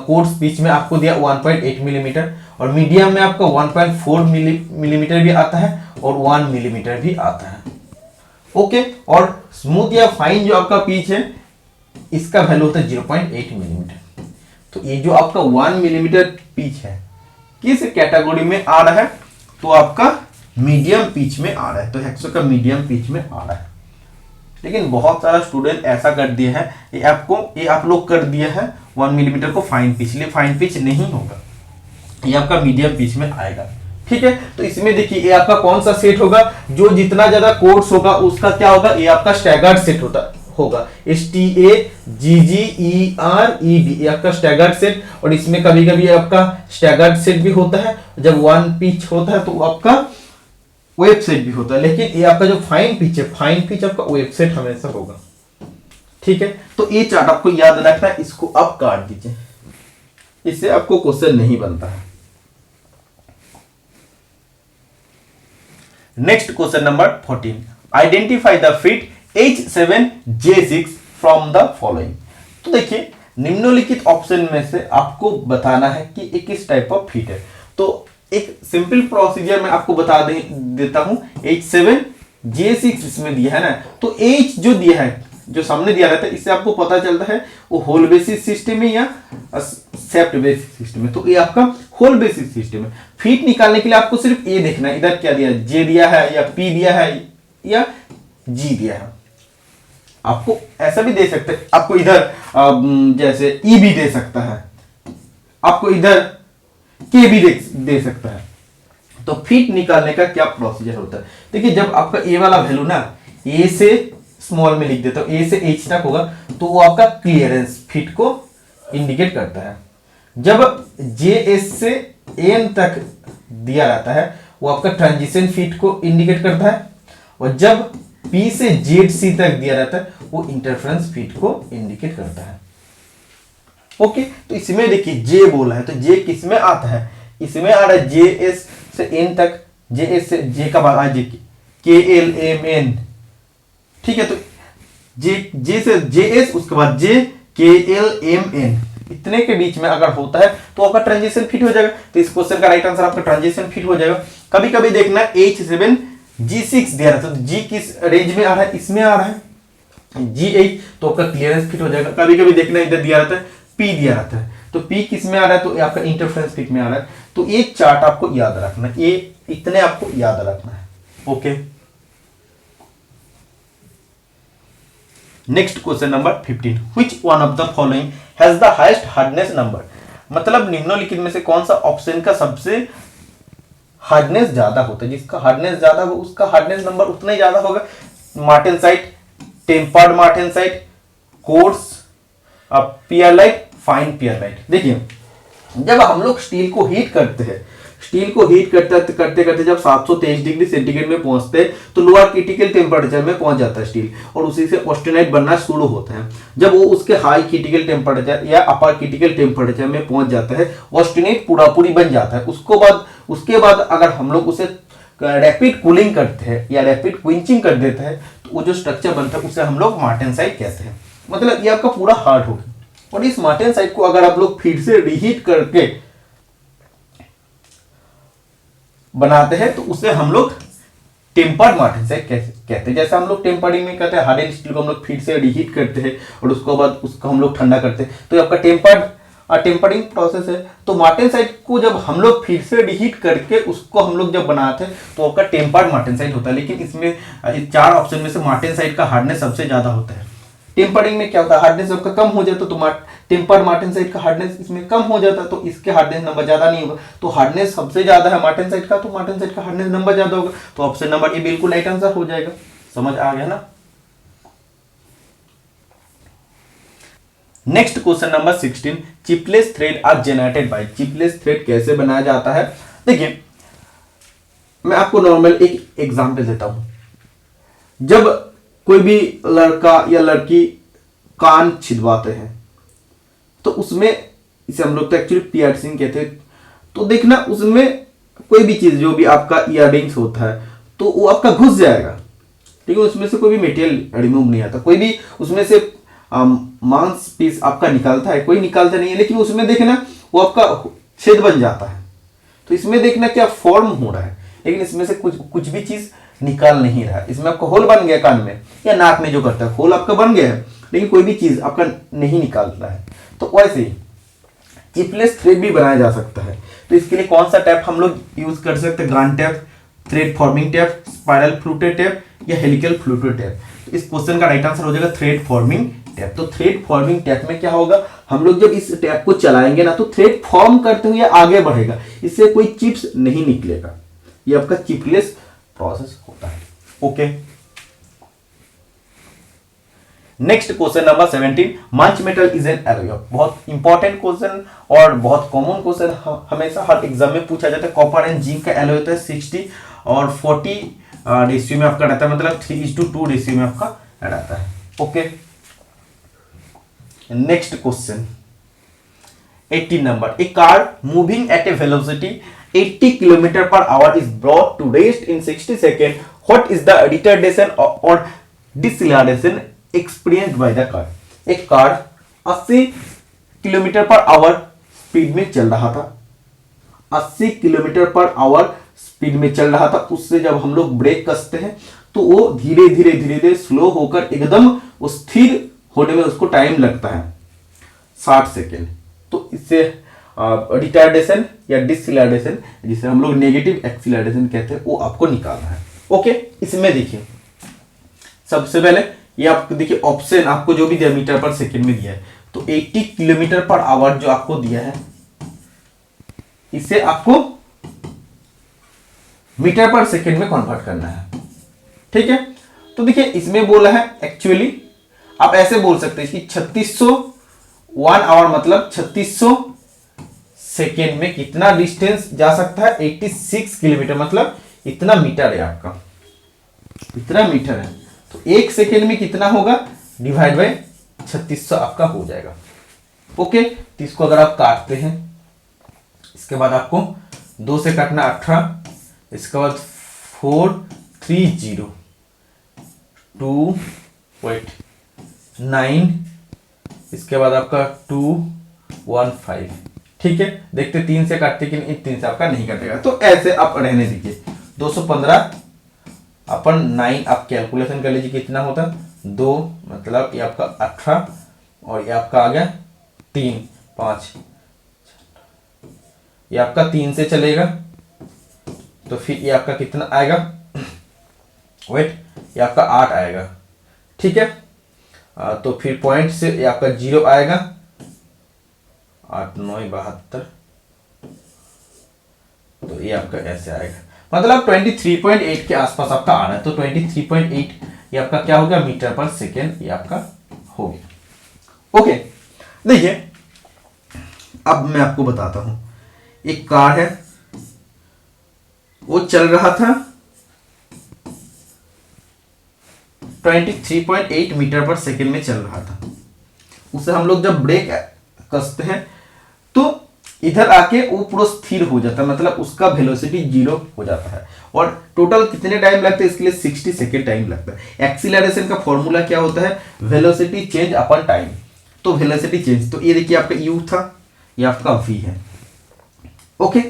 कोर्स पिच में आपको दिया 1.8 मिलीमीटर, और मीडियम में आपका 1.4 मिलीमीटर भी आता है और 1 मिलीमीटर भी आता है, ओके। और स्मूथ या फाइन जो आपका पिच है इसका वैल्यू होता है 0.8 मिलीमीटर। तो ये जो आपका 1 मिलीमीटर पिच है किस कैटेगरी में आ रहा है, तो आपका मीडियम पिच में आ रहा है, तो हेक्सो का मीडियम पिच में आ रहा है। लेकिन बहुत सारा स्टूडेंट ऐसा कर दिया है, ये आप लोग कर दिया है 1 मिलीमीटर को फाइन पिच, लिए फाइन पिच नहीं होगा, ये आपका मीडियम पिच में आएगा, ठीक है। तो इसमें देखिए ये आपका कौन सा सेट होगा, जो जितना ज्यादा कोर्स होगा उसका क्या होगा, ये आपका स्टैगर्ड सेट होगा STAGGERED, ये आपका स्टैगर्ड सेट। और इसमें कभी कभी आपका स्टैगर्ड सेट भी होता है, जब 1 पिच होता है तो आपका वेब सेट भी होता है। लेकिन ये आपका जो फाइन पिच है, फाइन पिच आपका वेब सेट हमेशा होगा, ठीक है। तो ये चार्ट आपको याद रखना है, इसको आप काट दीजिए, इससे आपको क्वेश्चन नहीं बनता है। Next question number 14, identify the fit H7J6 from the following. तो देखिए निम्नलिखित ऑप्शन में से आपको बताना है कि ये किस टाइप ऑफ फिट है। तो एक सिंपल प्रोसीजर मैं आपको बता देता हूं, H7J6 इसमें दिया है ना, तो H जो दिया है, जो सामने दिया रहता है, इससे आपको पता चलता है वो होल बेसिस सिस्टम है या सेप्ट बेसिस सिस्टम है। तो ये आपका होल बेसिस सिस्टम है। फिट निकालने के लिए आपको सिर्फ ये देखना है, इधर क्या दिया है, J दिया है या P दिया है या G दिया है। आपको ऐसा भी दे सकते हैं, आपको इधर जैसे E भी दे सकता है, आपको इधर K भी दे सकता है। तो फिट निकालने का क्या प्रोसीजर होता है, देखिए जब आपका ए वाला वैल्यू ना A से स्मॉल में लिख देता हूं, A से H तक होगा, तो वो आपका क्लियरेंस फिट को इंडिकेट करता है। जब JS से N तक दिया रहता है वो आपका ट्रांजिशन फिट को इंडिकेट करता है, और जब P से ZC तक दिया रहता है वो इंटरफेरेंस फिट को इंडिकेट करता है, ओके। तो इसमें देखिए J बोला है, तो J किस में आता है, इसमें आ रहा है JS से N तक, JS से J का बाद आ KLMN, ठीक है। तो J से JS, उसके बाद J KLMN, इतने के बीच में अगर होता है तो आपका ट्रांजिशन फिट हो जाएगा। तो इस क्वेश्चन का राइट आंसर आपका ट्रांजिशन फिट हो जाएगा। कभी कभी देखना H7G6 दिया रहता है, तो G किस रेंज में आ रहा है, इसमें आ रहा है G8, तो आपका क्लियरेंस फिट हो जाएगा। कभी कभी देखना इधर दिया रहता है P दिया रहता है, तो P किस में आ रहा है, तो आपका इंटरफेरेंस फिट में आ रहा है। तो एक चार्ट आपको याद रखना है, ये इतने आपको याद रखना है, okay. Next question number 15, which one of the following has the highest hardness number. मतलब निम्नलिखित में से कौन सा ऑप्शन का सबसे हार्डनेस ज्यादा होता है, जिसका हार्डनेस ज्यादा हो उसका हार्डनेस नंबर उतना ही ज्यादा होगा। Martensite, tempered martensite, course पियरलाइट, fine पियरलाइट। देखिए जब हम लोग स्टील को हीट करते हैं, स्टील को हीट करते करते जब 723 डिग्री सेंटीग्रेड में पहुंचते हैं तो लोअर क्रिटिकल टेम्परेचर में पहुंच जाता है स्टील, और उसी से ऑस्टेनाइट बनना शुरू होता है। जब वो उसके हाई क्रिटिकल टेम्परेचर या अपर क्रिटिकल टेम्परेचर में पहुंच जाता है, ऑस्टेनाइट पूरी बन जाता है। उसके बाद अगर हम लोग उसे रैपिड कूलिंग करते हैं या रैपिड क्विंचिंग कर देते हैं, तो वो जो स्ट्रक्चर बनता है उसे हम लोग मार्टेनसाइट कहते हैं। मतलब ये आपका पूरा हार्ड होगा, और इस मार्टेनसाइट को अगर आप लोग फिर से रीहीट करके बनाते हैं तो उसे हम लोग टेम्पर्ड मार्टेनसाइट कहते हैं। जैसे हम लोग टेम्पर्डिंग में कहते हैं हार्डेंड स्टील को हम लोग फिर से रीहीट करते हैं और उसके बाद उसको हम लोग ठंडा करते हैं, तो ये आपका टेम्पर्डिंग प्रोसेस है। तो मार्टेनसाइट को जब हम लोग फिर से रीहीट करके उसको हम लोग जब बनाते हैं तो आपका टेम्पर्ड मार्टेनसाइट होता है। लेकिन इसमें इस 4 ऑप्शन में से मार्टेनसाइट का हार्डनेस सबसे ज्यादा होता है। टेम्पर्डिंग में क्या होता है, हार्डनेस आपका कम हो जाता है, तो टेम्पर्ड मार्टेनसाइट का हार्डनेस इसमें कम हो जाता है, तो इसके हार्डनेस नंबर ज्यादा नहीं होगा। तो हार्डनेस सबसे ज्यादा है मार्टेनसाइट का, तो मार्टेनसाइट का हार्डनेस नंबर ज्यादा होगा। तो ऑप्शन नंबर ए बिल्कुल राइट आंसर हो जाएगा। समझ आ गया ना। Next question number 16, chipless thread are generated by. Chipless thread कैसे बनाया जाता है, देखिए मैं आपको नॉर्मल एक एग्जांपल देता हूं। जब कोई भी लड़का या लड़की कान छिदवाते हैं तो उसमें, इसे हम लोग तो एक्चुअली पियर्सिंग कहते हैं, तो देखना उसमें कोई भी चीज जो भी आपका इयररिंग्स होता है तो वो आपका घुस जाएगा, ठीक है। उसमें से कोई भी मटेरियल रिमूव नहीं आता, कोई भी उसमें से मांस पीस आपका निकालता है, कोई निकालता नहीं है, लेकिन उसमें देखना वो आपका छेद बन जाता है। तो इसमें देखना क्या फॉर्म हो रहा है, लेकिन इसमें से कुछ भी चीज निकाल नहीं रहा है। इसमें आपका होल बन गया, कान में या नाक में जो करता है होल आपका बन गया है, लेकिन कोई भी चीज आपका नहीं निकाल रहा है। तो वैसे ही चिपलेस थ्रेड भी बनाया जा सकता है। तो इसके लिए कौन सा टैप हम लोग यूज कर सकते हैं, गान tap, thread forming tap, spiral fluted tap या हेलिकल फ्लूटेड टैप। तो इस क्वेश्चन का राइट आंसर हो जाएगा थ्रेड फॉर्मिंग टैप। तो थ्रेड फॉर्मिंग टैप में क्या होगा, हम लोग जब इस टैप को चलाएंगे ना तो थ्रेड फॉर्म करते हुए आगे बढ़ेगा, इससे कोई चिप्स नहीं निकलेगा। ये आपका चिपलेस प्रोसेस होता है। ओके, नेक्स्ट क्वेश्चन नंबर 17, मंच मेटल इज एन एलॉय। बहुत इंपॉर्टेंट क्वेश्चन और बहुत कॉमन क्वेश्चन, हमेशा हर एग्जाम में पूछा जाता है। कॉपर एंड जिंक का एलॉय होता है 60 और 40 रेशियो में आपका रहता है, मतलब 3:2 रेशियो में आपका रहता है। Okay, next question 18 number, a car moving at a velocity 80 kilometre per hour is brought to rest in 60 second. What is the retardation और deceleration experienced by the car. एक car 80 kilometre per hour speed में चल रहा था, 80 kilometre per hour speed में चल रहा था। उससे जब हम लोग ब्रेक कसते हैं तो वो धीरे धीरे स्लो होकर एकदम स्थिर होने में उसको टाइम लगता है 60 सेकेंड। तो इससे रिटार्डेशन या डिसेलेरेशन, जिसे हम लोग नेगेटिव एक्सीलरेशन कहते हैं, वो आपको निकालना है। ओके, इसमें देखिए सबसे पहले ये आपको देखिए ऑप्शन आपको जो भी दिया मीटर पर सेकंड में दिया है, तो 80 किलोमीटर पर आवर जो आपको दिया है इसे आपको मीटर पर सेकंड में कन्वर्ट करना है, ठीक है। तो देखिए इसमें बोला है, एक्चुअली आप ऐसे बोल सकते हैं कि 3600 1 आवर मतलब 3600 सेकेंड में कितना डिस्टेंस जा सकता है, 86 किलोमीटर, मतलब इतना मीटर है आपका, इतना मीटर है। तो 1 सेकेंड में कितना होगा, डिवाइड बाय 3600 आपका हो जाएगा। ओके, तो इसको अगर आप काटते हैं, इसके बाद आपको 2 से काटना 18, इसके बाद 430 2.9, इसके बाद आपका 215, ठीक है। देखते 3 से काटते कि 3 से आपका नहीं कटेगा, तो ऐसे आप रहने दीजिए। 215 अपन 9 आप कैलकुलेशन कर लीजिए कितना होता, 2 मतलब ये आपका 18 और ये आपका आ गया 3 5, ये आपका 3 से चलेगा तो फिर ये आपका कितना आएगा, वेट, ये आपका 8 आएगा, ठीक है। तो फिर पॉइंट से ये आपका 0 आएगा, 8 9 72, तो ये आपका ऐसे आएगा, मतलब 23.8 के आसपास आपका आ रहा है। तो 23.8 ये आपका क्या हो गया, मीटर पर सेकेंड, ये आपका हो गया। ओके, देखिए अब मैं आपको बताता हूं, एक कार है, वो चल रहा था 23.8 मीटर पर सेकेंड में चल रहा था। उसे हम लोग जब ब्रेक कसते हैं तो इधर आके वो पूरा स्थिर हो जाता है, मतलब उसका वेलोसिटी 0 हो जाता है। और टोटल कितने टाइम लगता है, इसके लिए 60 सेकेंड टाइम लगता है। एक्सीलरेशन का फॉर्मूला क्या होता है, वेलोसिटी चेंज अपन टाइम। तो वेलोसिटी चेंज, तो ये देखिए आपका यू था, ये आपका वी है। ओके,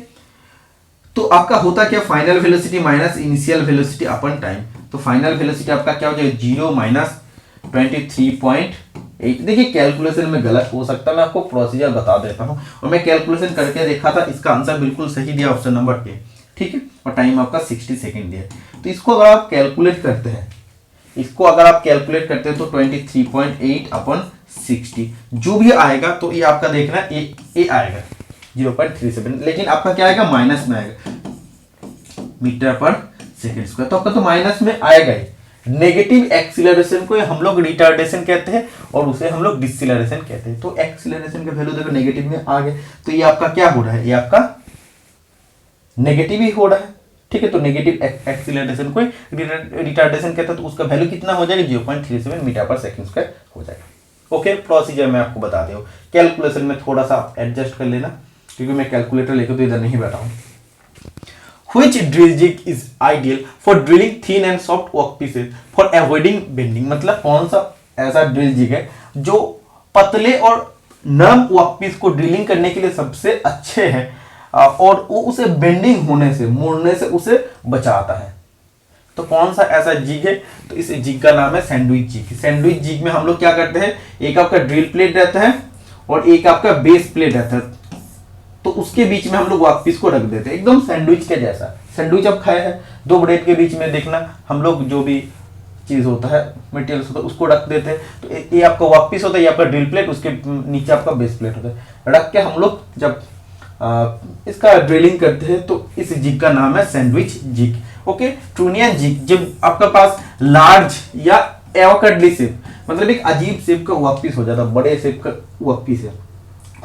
तो आपका होता क्या, final velocity minus initial velocity upon time. तो फाइनल वेलोसिटी आपका क्या हो जाएगा, 0 माइनस 23.8। देखिए कैलकुलेशन में गलत हो सकता है, मैं आपको प्रोसीजर बता देता हूं, और मैं कैलकुलेशन करके देखा था, इसका आंसर बिल्कुल सही दिया ऑप्शन नंबर ए, ठीक है, और टाइम आपका 60 सेकेंड दिया। तो इसको अगर आप कैलकुलेट करते हैं, इसको अगर आप कैलकुलेट करते हैं तो 23.8 अपन 60 जो भी आएगा, तो ये आपका देखना ए आएगा 0.37, लेकिन आपका क्या आएगा, माइनस में आएगा मीटर पर सेकेंड स्क्वायर, तो आपका तो माइनस में आएगा ही। नेगेटिव एक्सीलरेशन को हम लोग रिटार्डेशन कहते हैं और उसे हम लोग डिसलेरेशन कहते हैं। तो एक्सीलरेशन का वैल्यू देखो नेगेटिव में आ गया, तो ये आपका क्या हो रहा है, ये आपका नेगेटिव ही हो रहा है, ठीक है। तो नेगेटिव एक्सीलरेशन को रिटार्डेशन कहते हैं, तो उसका वैल्यू कितना हो जाएगा, 0.37 मीटर पर सेकेंड स्क्वायर हो जाएगा। ओके, प्रोसीजर मैं आपको बता दूं, कैलकुलेशन में थोड़ा सा एडजस्ट कर लेना, क्योंकि मैं कैलकुलेटर लेकर तो इधर नहीं बैठा हूं। Which drill jig is ideal for drilling thin and soft workpieces for avoiding bending? मतलब कौन सा ऐसा ड्रिल जिग है जो पतले और नरम वर्कपीस को ड्रिलिंग करने के लिए सबसे अच्छे हैं, और वो उसे बेंडिंग होने से, मुड़ने से उसे बचाता है। तो कौन सा ऐसा जिग है, तो इस जिग का नाम है सैंडविच जिग। सैंडविच जिग में हम लोग क्या करते हैं, एक आपका ड्रिल प्लेट रहता है और एक आपका बेस प्लेट रहता है, तो उसके बीच में हम लोग वर्कपीस को रख देते हैं, एकदम सैंडविच के जैसा। सैंडविच आप खाए हैं, दो ब्रेड के बीच में देखना हम लोग जो भी चीज होता है, मटेरियल्स होता है, उसको रख देते हैं। तो ये आपका वर्कपीस होता है, ये आपका ड्रिल प्लेट, उसके नीचे आपका बेस प्लेट होता है। रख के हम लोग जब इसका ड्रिलिंग करते हैं, तो इस जिग का नाम है sandwich jig. Okay, trunnion jig, जब आपका पास लार्ज या एवोकाडली शेप, मतलब एक अजीब शेप का वर्कपीस हो जाता है, बड़े शेप का वर्कपीस है,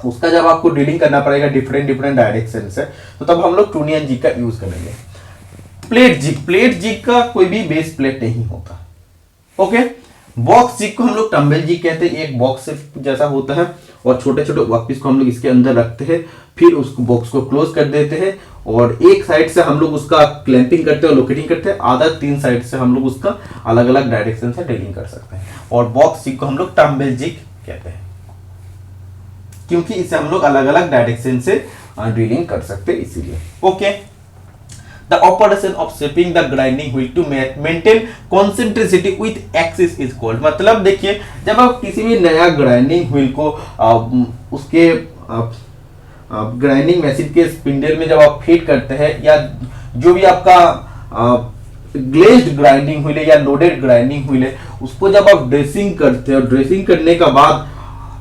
उसका जब आपको ड्रिलिंग करना पड़ेगा डिफरेंट डायरेक्शन से, तो तब हम लोग ट्रूनियन जिग का यूज करेंगे। प्लेट जिग का कोई भी बेस प्लेट नहीं होता। ओके, बॉक्स जिग को हम लोग टम्बल जिग कहते हैं, एक बॉक्स जैसा होता है और छोटे छोटे वर्कपीस को हम लोग इसके अंदर रखते हैं, फिर उस बॉक्स को क्लोज कर देते हैं, और एक साइड से हम लोग उसका क्लैंपिंग करते हैं और लोकेटिंग करते हैं, आधा 3 साइड से हम लोग उसका अलग अलग डायरेक्शन से ड्रिलिंग कर सकते हैं। और बॉक्स जिग को हम लोग टम्बल जिग कहते हैं, क्योंकि इसे हम लोग अलग अलग डायरेक्शन से ड्रिलिंग कर सकते हैं, इसीलिए। Okay, the operation of shaping the grinding wheel to maintain concentricity with axis is called. मतलब देखिए, जब आप किसी भी नया ग्राइंडिंग व्हील को उसके ग्राइंडिंग मशीन के स्पिंडल में जब आप फिट करते हैं, या जो भी आपका ग्लेज्ड ग्राइंडिंग व्हील है या लोडेड ग्राइंडिंग व्हील है, उसको जब आप ड्रेसिंग करते हैं, ड्रेसिंग करने के बाद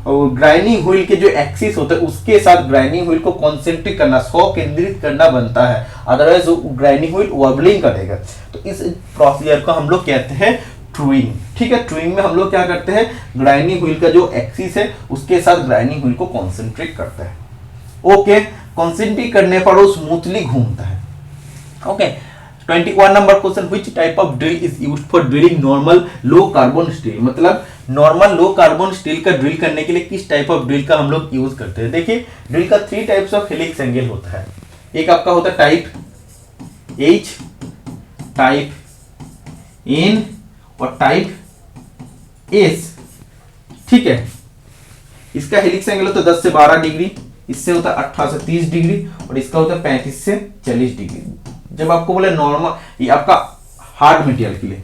और ग्राइंडिंग व्हील के जो एक्सिस होता है उसके साथ ग्राइंडिंग व्हील को कॉन्सेंट्रेट करना, केंद्रित करना बनता है, अदरवाइज ग्राइंडिंग व्हील वॉबलिंग करेगा। तो इस प्रोसीजर को हम लोग कहते हैं ट्रूइंग। ठीक है, ट्रूइंग में हम लोग क्या करते हैं, ग्राइंडिंग व्हील का जो एक्सिस है उसके साथ ग्राइंडिंग व्हील को कॉन्सेंट्रेट करते हैं। ओके, कॉन्सेंट्रेट करने पर वो स्मूथली घूमता है। Okay, 21 number question, which type of drill is used for drilling normal low carbon steel. मतलब नॉर्मल लो कार्बन स्टील का ड्रिल करने के लिए किस टाइप ऑफ ड्रिल का हम लोग यूज करते हैं। देखिए, ड्रिल का 3 टाइप्स ऑफ हेलिक्स एंगल होता है। एक आपका होता है टाइप एच, टाइप एन और टाइप एस। ठीक है, इसका हेलिक्स एंगल होता है 10 से 12 डिग्री, इससे होता है 18 से 30 डिग्री, और इसका होता है 35 से 40 डिग्री। जब आपको बोले नॉर्मल, ये आपका हार्ड मटेरियल के लिए,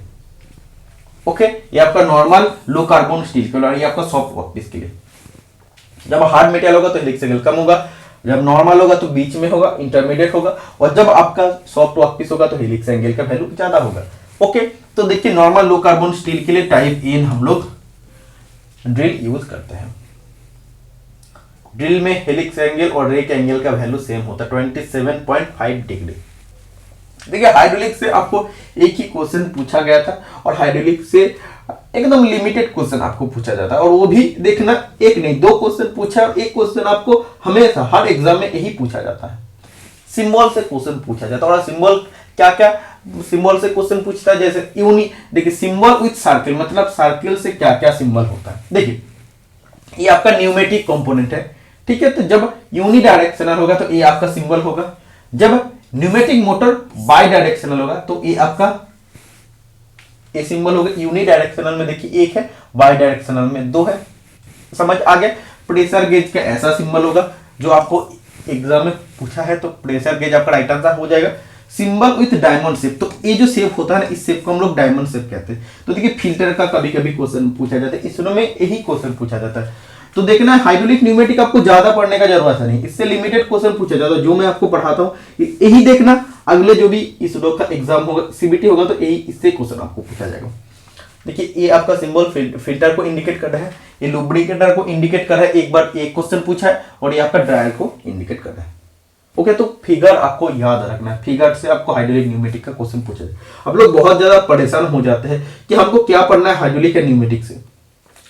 ओके, ये आपका नॉर्मल लो कार्बन स्टील के लिए, ये आपका सॉफ्ट वर्कपीस के लिए। जब हार्ड मटेरियल होगा तो हेलिक्स एंगल कम होगा, जब नॉर्मल होगा तो बीच में होगा, इंटरमीडिएट होगा, और जब आपका सॉफ्ट वर्कपीस होगा तो हेलिक्स एंगल का वैल्यू ज्यादा होगा। ओके, तो देखिए नॉर्मल लो कार्बन स्टील के लिए टाइप एन हम लोग ड्रिल यूज करते हैं। ड्रिल में हेलिक्स एंगल और रेक एंगल का वैल्यू सेम होता है 27.5 डिग्री। देखिए, हाइड्रोलिक से आपको एक ही क्वेश्चन पूछा गया था, और हाइड्रोलिक से एकदम लिमिटेड क्वेश्चन आपको पूछा जाता है, और वो भी देखना एक नहीं 2 क्वेश्चन पूछा, एक क्वेश्चन आपको हमेशा हर एग्जाम में यही पूछा जाता है। सिंबल से क्वेश्चन पूछा जाता है, और सिंबल क्या क्या सिंबल से क्वेश्चन पूछता है, जैसे यूनि, देखिए सिंबल विथ सर्किल, मतलब सर्किल से क्या क्या सिंबल होता है। देखिए, ये आपका न्यूमेटिक कंपोनेंट है, ठीक है, तो जब यूनि डायरेक्शनल होगा तो ये आपका सिंबल होगा, जब न्यूमेटिक मोटर बाई डायरेक्शनल होगा तो ये आपका ये सिंबल होगा। यूनि डायरेक्शनल में देखिए 1 है, बाई डायरेक्शनल में 2 है। समझ आ गया। प्रेशर गेज का ऐसा सिंबल होगा जो आपको एग्जाम में पूछा है, तो प्रेशर गेज आपका राइट आंसर हो जाएगा। सिंबल विथ डायमंड शेप, तो ये जो शेप होता है ना, इस शेप को हम लोग डायमंड शेप कहते हैं। तो देखिए फिल्टर का कभी कभी क्वेश्चन पूछा जाता है, इसरो में यही क्वेश्चन पूछा जाता है। तो देखना हाइड्रोलिक न्यूमेटिक आपको ज्यादा पढ़ने का जरूरत नहीं, इससे लिमिटेड क्वेश्चन पूछा जाता है जो मैं आपको पढ़ाता हूँ, यही देखना। अगले जो भी इसरो का एग्जाम होगा, सीबीटी होगा, तो यही इससे क्वेश्चन आपको पूछा जाएगा। देखिए ये आपका सिंबल फिल्टर को इंडिकेट कर रहा है, ये लुब्रिकेटर को इंडिकेट कर रहा है, एक बार एक क्वेश्चन पूछा है, और ये आपका ड्रायर को इंडिकेट कर रहा है। ओके, तो फिगर आपको याद रखना है, फिगर से आपको हाइड्रोलिक न्यूमेटिक का क्वेश्चन पूछा जाए। अब लोग बहुत ज्यादा परेशान हो जाते हैं कि हमको क्या पढ़ना है हाइड्रोलिक या न्यूमेटिक से।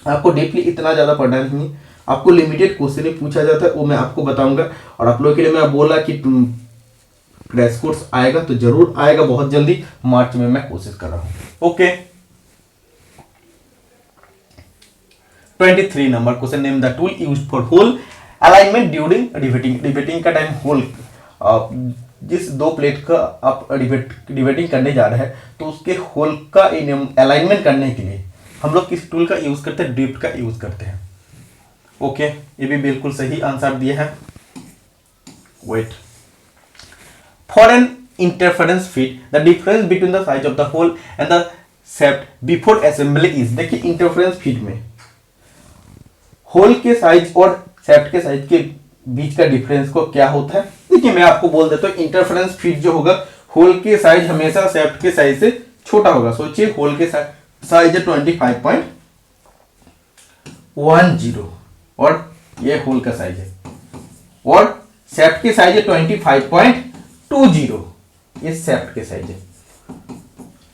आपको डीपली इतना ज्यादा पढ़ना नहीं है, आपको लिमिटेड क्वेश्चन ही पूछा जाता है, वो मैं आपको बताऊंगा। और आप लोगों के लिए मैं बोला कि क्रैश कोर्स आएगा तो जरूर आएगा, बहुत जल्दी मार्च में मैं कोशिश कर रहा हूं। Okay, 23 number question, name the tool used for hole alignment during riveting. Riveting का टाइम होल, जिस दो प्लेट का आप रिवेटिंग करने जा रहे हैं, तो उसके होल का अलाइनमेंट करने के लिए हम लोग किस टूल का यूज करते हैं? ड्रिफ्ट का यूज करते हैं। ओके, ये भी बिल्कुल सही आंसर दिया है। Wait, for an interference fit the difference between the size of the hole and the shaft before assembly is. देखिए इंटरफेरेंस फिट में होल के साइज और शेफ्ट के साइज के बीच का डिफरेंस को क्या होता है? देखिए मैं आपको बोल देता हूँ, इंटरफेरेंस फिट जो होगा, होल के साइज हमेशा शेफ्ट के साइज से छोटा होगा। सोचिए होल के साइज है 25.10 और ये होल का साइज है, और शेफ्ट के साइज है 25.20, ये शेफ्ट के साइज है।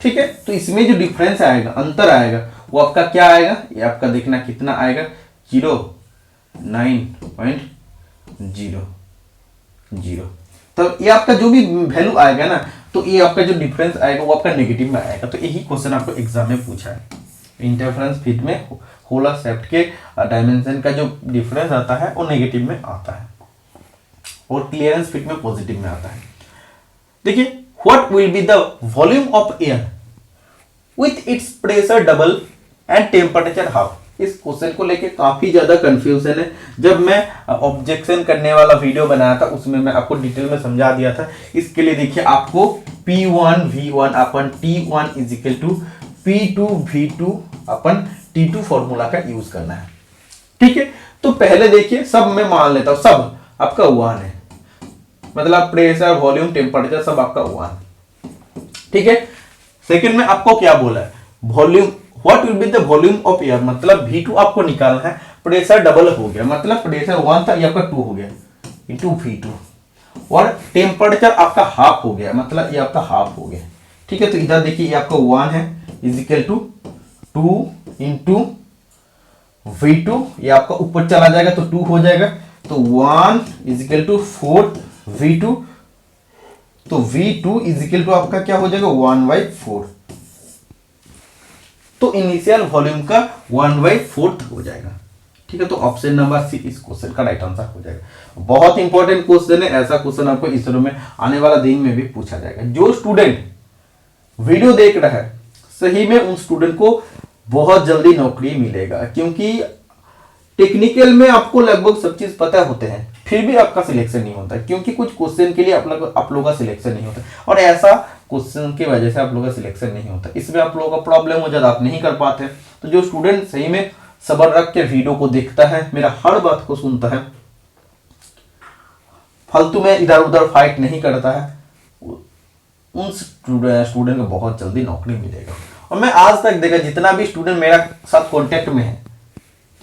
ठीक है, तो इसमें जो डिफरेंस आएगा, अंतर आएगा, वो आपका क्या आएगा? ये आपका देखना कितना आएगा, 0.900। तब ये आपका जो भी वैल्यू आएगा ना, तो ये आपका जो डिफरेंस आएगा वो आपका नेगेटिव में आएगा। तो यही क्वेश्चन आपको एग्जाम में पूछा है। इंटरफेरेंस फिट में होल और शेफ्ट के डायमेंशन का जो डिफरेंस आता है वो नेगेटिव में आता है, और क्लियरेंस फिट में पॉजिटिव में आता है। देखिए, what will be the volume of air with its pressure double and temperature half. इस क्वेश्चन को लेके काफी ज्यादा कंफ्यूजन है। जब मैं ऑब्जेक्शन करने वाला वीडियो बनाया था, उसमें मैं आपको डिटेल में समझा दिया था। इसके लिए देखिए, आपको P1 V1 upon T1 is equal to P2 V2 upon T2 formula का यूज करना है। ठीक है, तो पहले देखिए, सब मैं मान लेता हूं, सब आपका 1 है, मतलब प्रेशर, वॉल्यूम, टेम्परेचर सब आपका 1। ठीक है, सेकंड में आपको क्या बोला है? Volume, what will be the volume of air, मतलब V2 आपको निकालना है। प्रेशर डबल हो गया, मतलब प्रेशर 1 था, ये आपका 2 हो गया इंटू V2, और टेम्परेचर आपका हाफ हो गया, मतलब ये आपका हाफ हो गया। ठीक है, तो इधर देखिए, ये आपका 1 है is equal to 2 into V2, ये आपका ऊपर चला जाएगा तो 2 हो जाएगा, तो 1 इज इक्वल टू 4 V2, तो V2 इज इक्वल टू आपका क्या हो जाएगा? 1/4। तो इनिशियल वॉल्यूम का 1/4 हो जाएगा। ठीक है, तो ऑप्शन नंबर सी इस क्वेश्चन का राइट आंसर हो जाएगा। बहुत इंपॉर्टेंट क्वेश्चन है, ऐसा क्वेश्चन आपको इसरो में आने वाला दिन में भी पूछा जाएगा। जो स्टूडेंट वीडियो देख रहा है, सही में उन स्टूडेंट को बहुत जल्दी नौकरी मिलेगा, क्योंकि टेक्निकल में आपको लगभग सब चीज पता होते हैं, फिर भी आपका सिलेक्शन नहीं होता, क्योंकि कुछ क्वेश्चन के लिए आप लोगों का सिलेक्शन नहीं होता, और ऐसा क्वेश्चन की वजह से आप लोगों का सिलेक्शन नहीं होता। इसमें आप लोगों का प्रॉब्लम हो जाता, आप नहीं कर पाते। तो जो स्टूडेंट सही में सब्र रख के वीडियो को देखता है, मेरा हर बात को सुनता है, फालतू में इधर उधर फाइट नहीं करता है, उन स्टूडेंट को बहुत जल्दी नौकरी मिलेगा। और मैं आज तक देखा, जितना भी स्टूडेंट मेरा साथ कांटेक्ट में है,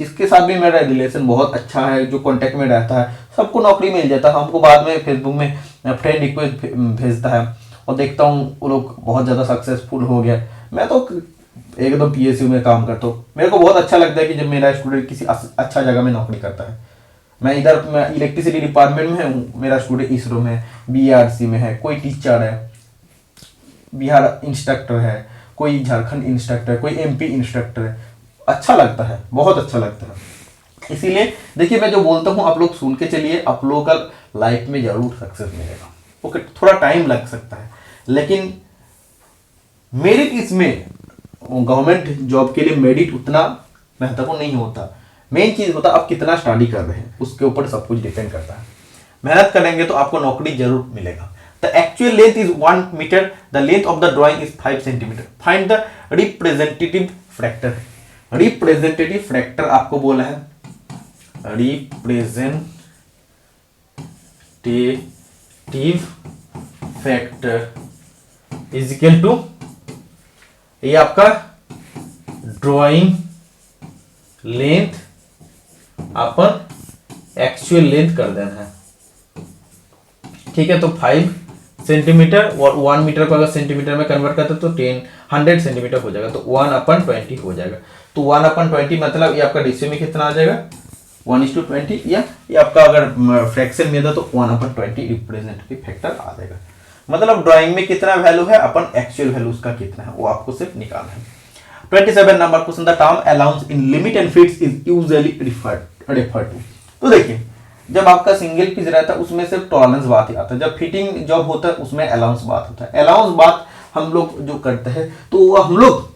जिसके साथ भी मेरा रिलेशन बहुत अच्छा है, जो कांटेक्ट में रहता है, सबको नौकरी मिल जाता है। हमको बाद में फेसबुक में फ्रेंड रिक्वेस्ट भेजता है, और देखता हूँ वो लोग बहुत ज़्यादा सक्सेसफुल हो गया। मैं तो एकदम PSU में काम करता हूँ, मेरे को बहुत अच्छा लगता है कि जब मेरा स्टूडेंट किसी अच्छा जगह में नौकरी करता है। मैं इलेक्ट्रिसिटी डिपार्टमेंट में हूँ, मेरा स्टूडेंट इसरो में है, BRC में है, कोई टीचर है, बिहार इंस्ट्रक्टर है, कोई झारखंड इंस्ट्रक्टर है, कोई MP इंस्ट्रक्टर है। अच्छा लगता है, बहुत अच्छा लगता है। इसीलिए देखिए, मैं जो बोलता हूँ आप लोग सुन के चलिए, आप लोगों का लाइफ में जरूर सक्सेस मिलेगा। ओके, थोड़ा टाइम लग सकता है, लेकिन मेरिट इसमें गवर्नमेंट जॉब के लिए मेरिट उतना महत्वपूर्ण नहीं होता। मेन चीज होता है आप कितना स्टडी कर रहे हैं, उसके ऊपर सब कुछ डिपेंड करता है। मेहनत करेंगे तो आपको नौकरी जरूर मिलेगा। The actual length is 1 metre, the length of the drawing is 5 centimetre, find the representative fraction. Representative fraction आपको बोला है, representative factor is equal to, ये आपका drawing length upon actual length कर देना है, ठीक है। तो 5 सेंटीमीटर और 1 मीटर को अगर सेंटीमीटर में कन्वर्ट करते तो 100 सेंटीमीटर हो जाएगा, तो 1/20 हो जाएगा। तो 1/20 मतलब ये आपका रेशियो में कितना आ जाएगा 1:20, या ये आपका अगर फ्रैक्शन में था तो 1/20 रिप्रेजेंटेटिव फैक्टर आ जाएगा। मतलब ड्राइंग में कितना वैल्यू है, अपन एक्चुअल वैल्यू उसका कितना है वो आपको सिर्फ निकालना है। 27 number question, the term allowance in limit and fits is usually refer to. तो देखिए जब आपका सिंगल पीस रहता है उसमें सिर्फ टॉलरेंस बात ही आता है, जब फिटिंग जॉब होता है उसमें अलाउंस बात होता है। अलाउंस बात हम लोग जो करते हैं तो हम लोग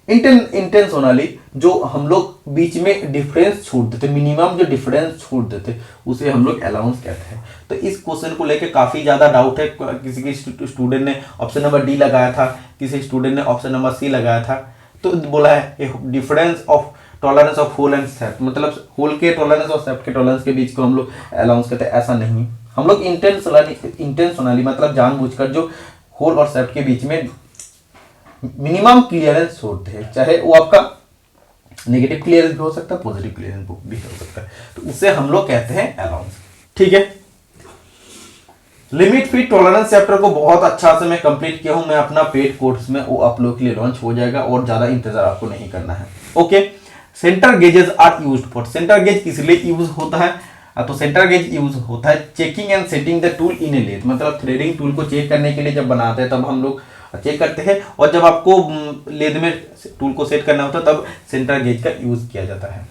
इंटेंशनली जो हम लोग बीच में डिफरेंस छोड़ देते, मिनिमम जो डिफरेंस छोड़ देते उसे हम लोग अलाउंस कहते हैं। तो इस क्वेश्चन को लेके काफी ज्यादा डाउट है, किसी के स्टूडेंट ने ऑप्शन नंबर डी लगाया था, किसी स्टूडेंट ने ऑप्शन नंबर सी लगाया था। तो बोला है difference of tolerance of hole and shaft, मतलब होल के टॉलरेंस और सेप्ट के टॉलरेंस के बीच को हम लोग अलाउंस कहते हैं। ऐसा नहीं, हम लोग इंटेंशनली मतलब जानबूझकर जो होल और सेप्ट के बीच में मिनिमम क्लियरेंस छोड़ते हैं, चाहे वो आपका नेगेटिव क्लियरेंस भी हो सकता है, पॉजिटिव क्लियरेंस भी हो सकता है, तो उसे हम लोग कहते हैं अलाउंस, ठीक है। लिमिट फिट टॉलरेंस चैप्टर को बहुत अच्छा से मैं कंप्लीट किया हूं, मैं अपना पेड कोर्स में वो आप लोगों के लिए लॉन्च हो जाएगा और ज्यादा इंतजार आपको नहीं करना है, okay. Centre gauges are used for, centre gauge किस लिए यूज होता है, तो सेंटर गेज यूज होता है checking and setting the tool in a lathe, मतलब थ्रेडिंग टूल को चेक करने के लिए जब बनाते हैं तब हम लोग चेक करते हैं, और जब आपको लेथ में टूल को सेट करना होता है तब सेंटर गेज का यूज किया जाता है।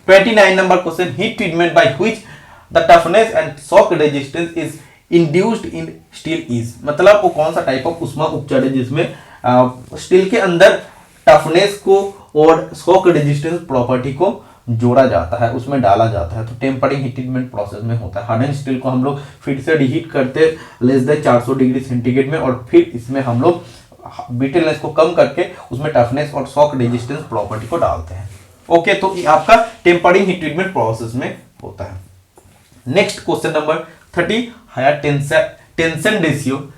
29 number question, heat treatment by which the toughness and shock resistance is induced in steel is, मतलब वो कौन सा टाइप ऑफ ऊष्मा उपचार है जिसमें स्टील के अंदर टफनेस को और शॉक रेजिस्टेंस प्रॉपर्टी को जोड़ा जाता है, उसमें डाला जाता है। तो टेम्परिंग हीट ट्रीटमेंट प्रोसेस में होता है। हार्डन स्टील को हम लोग फिर से रीहीट करते लेस देन 400 डिग्री सेंटीग्रेड में, और फिर इसमें हम लोग ब्रिटलनेस को कम करके उसमें टफनेस और शॉक रेजिस्टेंस प्रॉपर्टी को डालते हैं, ओके। तो ये आपका टेम्परिंग हीट ट्रीटमेंट प्रोसेस में होता है। Next question number 30, higher tension ratio